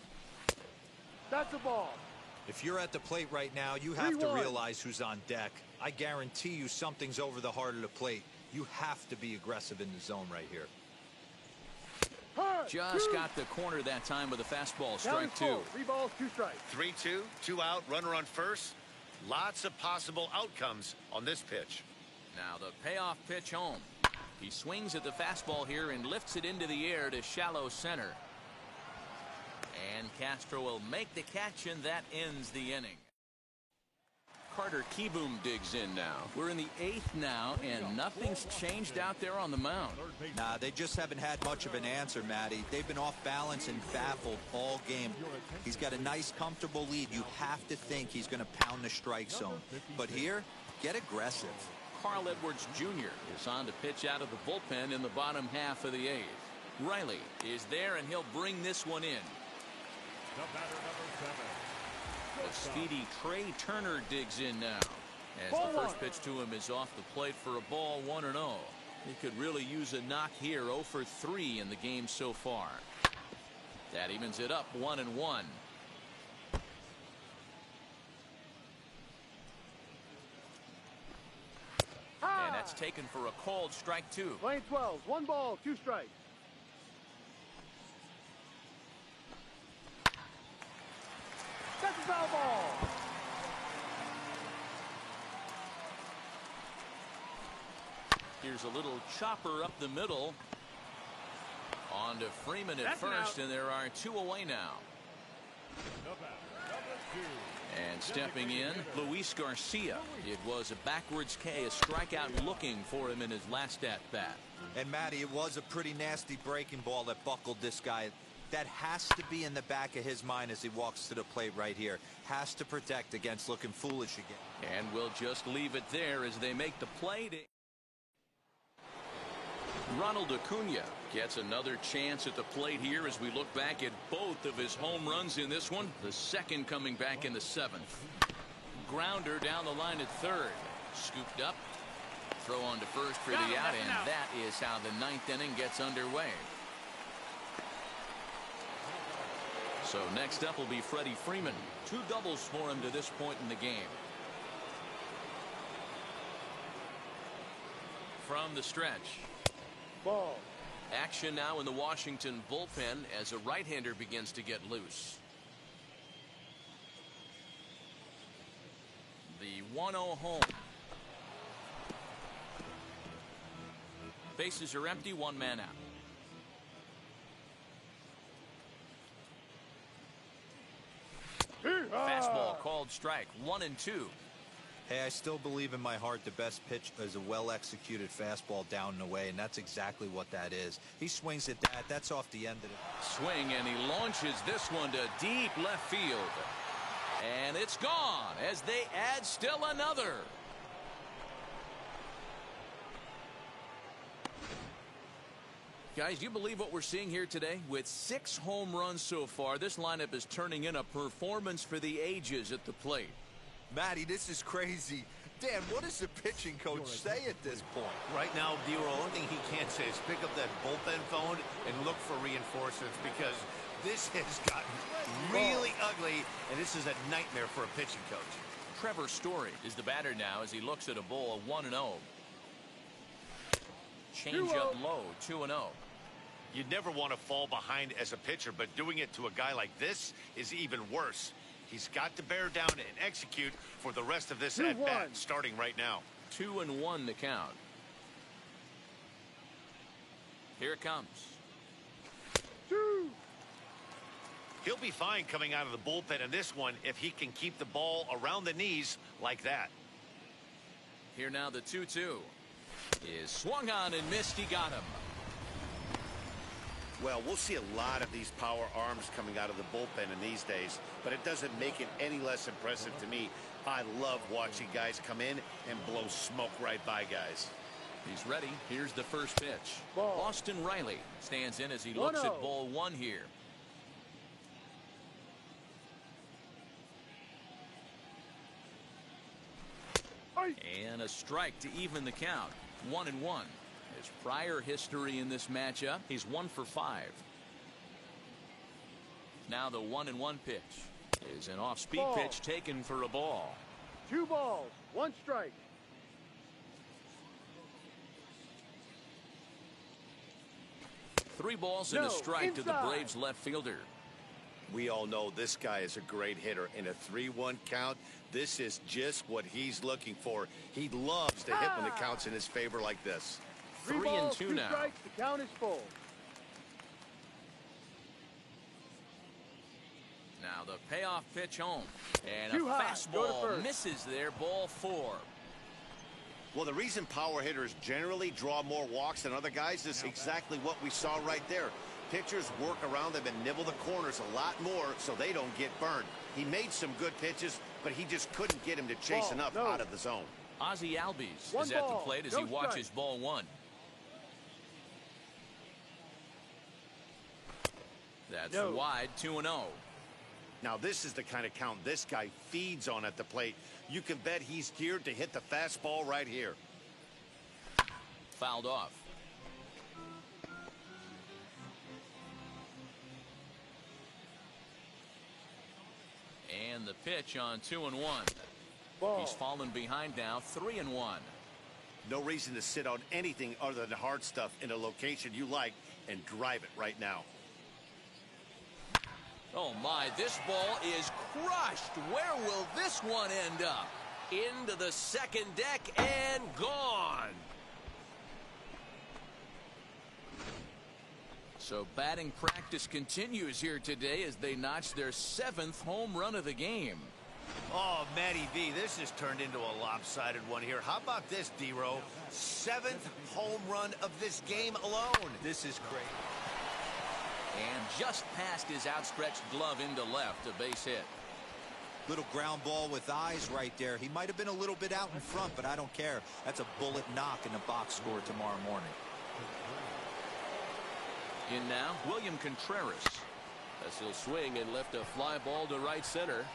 That's a ball. If you're at the plate right now, you have to 3-1. realize who's on deck. I guarantee you something's over the heart of the plate. You have to be aggressive in the zone right here. Hard. Just 2. got the corner that time with a fastball. Down Strike is 2. full. 3 balls, 2 strikes. 3-2, 2 out, runner on first. Lots of possible outcomes on this pitch. Now the payoff pitch home. He swings at the fastball here and lifts it into the air to shallow center. And Castro will make the catch, and that ends the inning. Carter Kieboom digs in now. We're in the 8th now, and nothing's changed out there on the mound. Nah, they just haven't had much of an answer, Matty. They've been off balance and baffled all game. He's got a nice, comfortable lead. You have to think he's going to pound the strike zone. But here, get aggressive. Carl Edwards Jr. is on to pitch out of the bullpen in the bottom half of the 8th. Riley is there, and he'll bring this one in. The batter, number 7. The speedy Trey Turner digs in now. As Ball the first 1. pitch to him is off the plate for a ball, 1-0. He could really use a knock here. 0 for 3 in the game so far. That evens it up 1-1. And that's taken for a called strike 2. Lane 12. 1 ball, 2 strikes. That's a foul ball. Here's a little chopper up the middle. On to Freeman at That's an first, out. and there are 2 away now. The batter, number 2. And stepping in, Luis Garcia. It was a backwards K, a strikeout looking for him in his last at-bat. And, Matty, it was a pretty nasty breaking ball that buckled this guy. That has to be in the back of his mind as he walks to the plate right here. Has to protect against looking foolish again. And we'll just leave it there as they make the play. Ronald Acuna gets another chance at the plate here as we look back at both of his home runs in this one. The second coming back in the 7th. Grounder down the line at third. Scooped up. Throw on to first for the out, and that is how the 9th inning gets underway. So next up will be Freddie Freeman. 2 doubles for him to this point in the game. From the stretch. Ball. Action now in the Washington bullpen as a right-hander begins to get loose. The 1-0 home. Bases are empty, 1 man out. Fastball called strike, 1-2. Hey, I still believe in my heart the best pitch is a well-executed fastball down and away, and that's exactly what that is. He swings at that. That's off the end of it. Swing, and he launches this one to deep left field. And it's gone as they add still another. Guys, do you believe what we're seeing here today? With 6 home runs so far, this lineup is turning in a performance for the ages at the plate. Matty, this is crazy. Dan, what does the pitching coach say at this point? Right now, D-Roll, the only thing he can say is pick up that bullpen phone and look for reinforcements, because this has gotten really ugly, and this is a nightmare for a pitching coach. Trevor Story is the batter now as he looks at a ball of 1-0. Change up low, 2-0. You'd never want to fall behind as a pitcher, but doing it to a guy like this is even worse. He's got to bear down and execute for the rest of this at-bat, starting right now. 2-1 the count. Here it comes. 2. He'll be fine coming out of the bullpen in this one if he can keep the ball around the knees like that. Here now the 2-2 is swung on and missed. He got him. Well, we'll see a lot of these power arms coming out of the bullpen in these days, but it doesn't make it any less impressive to me. I love watching guys come in and blow smoke right by guys. He's ready. Here's the first pitch. Ball. Austin Riley stands in as he looks at ball 1 here. And a strike to even the count. 1-1. His prior history in this matchup, he's 1 for 5. Now the 1-1 pitch is an off-speed pitch taken for a ball. 2 balls, 1 strike. Three balls and a strike to the Braves left fielder. We all know this guy is a great hitter. In a 3-1 count, this is just what he's looking for. He loves to hit when it counts in his favor like this. 3 balls, 2 now. Strikes, the count is full. Now the payoff pitch home. And Too a high. fastball misses there, ball 4. Well, the reason power hitters generally draw more walks than other guys is exactly what we saw right there. Pitchers work around them and nibble the corners a lot more so they don't get burned. He made some good pitches, but he just couldn't get him to chase enough out of the zone. Ozzie Albies is at the plate as he watches ball 1. That's wide, 2-0. Now this is the kind of count this guy feeds on at the plate. You can bet he's geared to hit the fastball right here. Fouled off. And the pitch on 2-1. He's fallen behind now, 3-1. No reason to sit on anything other than hard stuff in a location you like and drive it right now. Oh my, this ball is crushed. Where will this one end up? Into the second deck and gone. So batting practice continues here today as they notch their 7th home run of the game. Oh, Matty V, this has turned into a lopsided one here. How about this, D-Row? 7th home run of this game alone. This is great. And just past his outstretched glove into left, a base hit. Little ground ball with eyes right there. He might have been a little bit out in front, but I don't care. That's a bullet knock in the box score tomorrow morning. In now, William Contreras, as he'll swing and lift a fly ball to right center.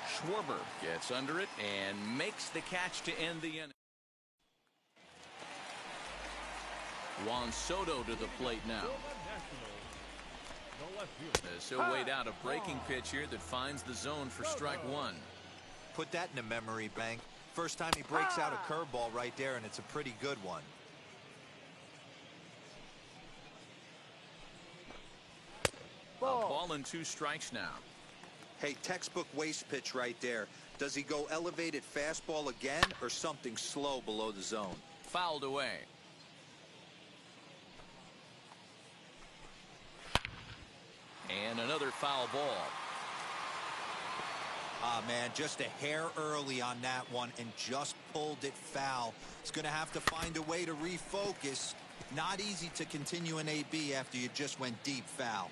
Schwarber gets under it and makes the catch to end the inning. Juan Soto to the plate now. As he'll wait out a breaking pitch here that finds the zone for strike 1. Put that in the memory bank. First time he breaks out a curveball right there, and it's a pretty good one. Ball and 2 strikes now. Hey, textbook waste pitch right there. Does he go elevated fastball again or something slow below the zone? Fouled away. And another foul ball. Ah, man, just a hair early on that one and just pulled it foul. He's going to have to find a way to refocus. Not easy to continue an AB after you just went deep foul.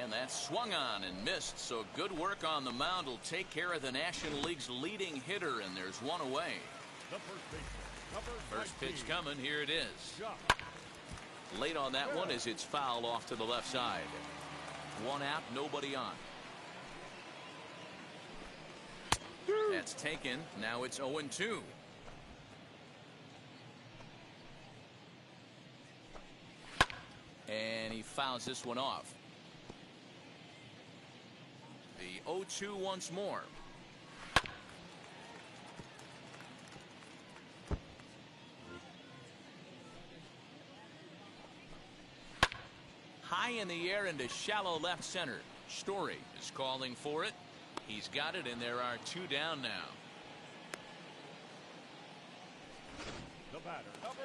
And that swung on and missed, so good work on the mound will take care of the National League's leading hitter, and there's one away. The first baseman, number First 19, pitch coming, here it is. Josh. Late on that one as it's fouled off to the left side. One out, nobody on. That's taken. Now it's 0-2. And he fouls this one off. The 0-2 once more. High in the air into shallow left center. Story is calling for it. He's got it, and there are two down now. The batter, number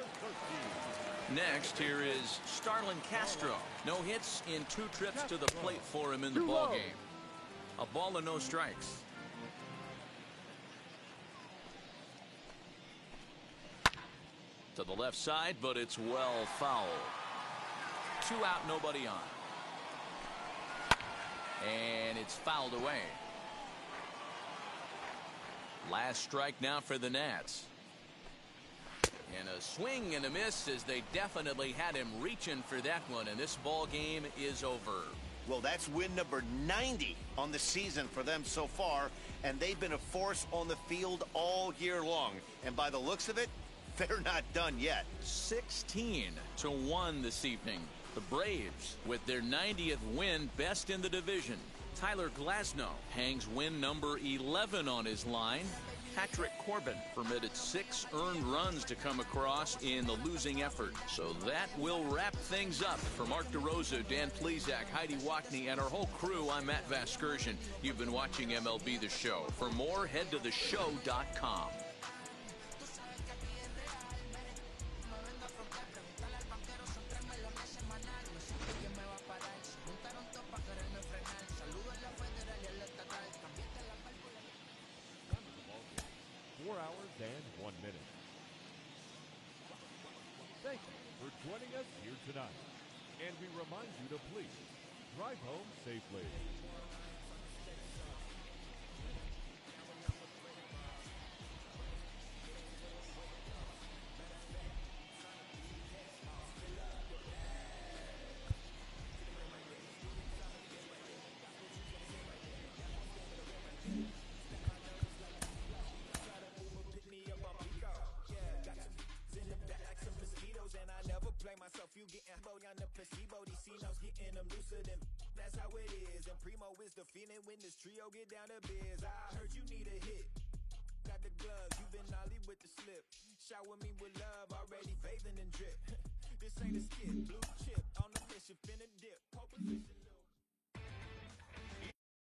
13. Next, here is Starlin Castro. No hits in 2 trips to the plate for him in the ballgame. A ball and no strikes. To the left side, but it's well fouled. 2 out, nobody on. And it's fouled away. Last strike now for the Nats. And a swing and a miss, as they definitely had him reaching for that one, and this ball game is over. Well, that's win number 90 on the season for them so far, and they've been a force on the field all year long. And by the looks of it, they're not done yet. 16-1 this evening. The Braves with their 90th win, best in the division. Tyler Glasnow hangs win number 11 on his line. Patrick Corbin permitted 6 earned runs to come across in the losing effort. So that will wrap things up. For Mark DeRosa, Dan Plesac, Heidi Wackney, and our whole crew, I'm Matt Vasgersian. You've been watching MLB The Show. For more, head to theshow.com. Thank you for joining us here tonight. And we remind you to please drive home safely. You getting on the placebo, these C-notes getting them looser than that's how it is. And Primo is the feeling when this trio get down to biz. I heard you need a hit. Got the gloves, you been ollie with the slip. Shower me with love, already bathing and drip. This ain't a skip, blue chip on the mission, finna dip. Pole position.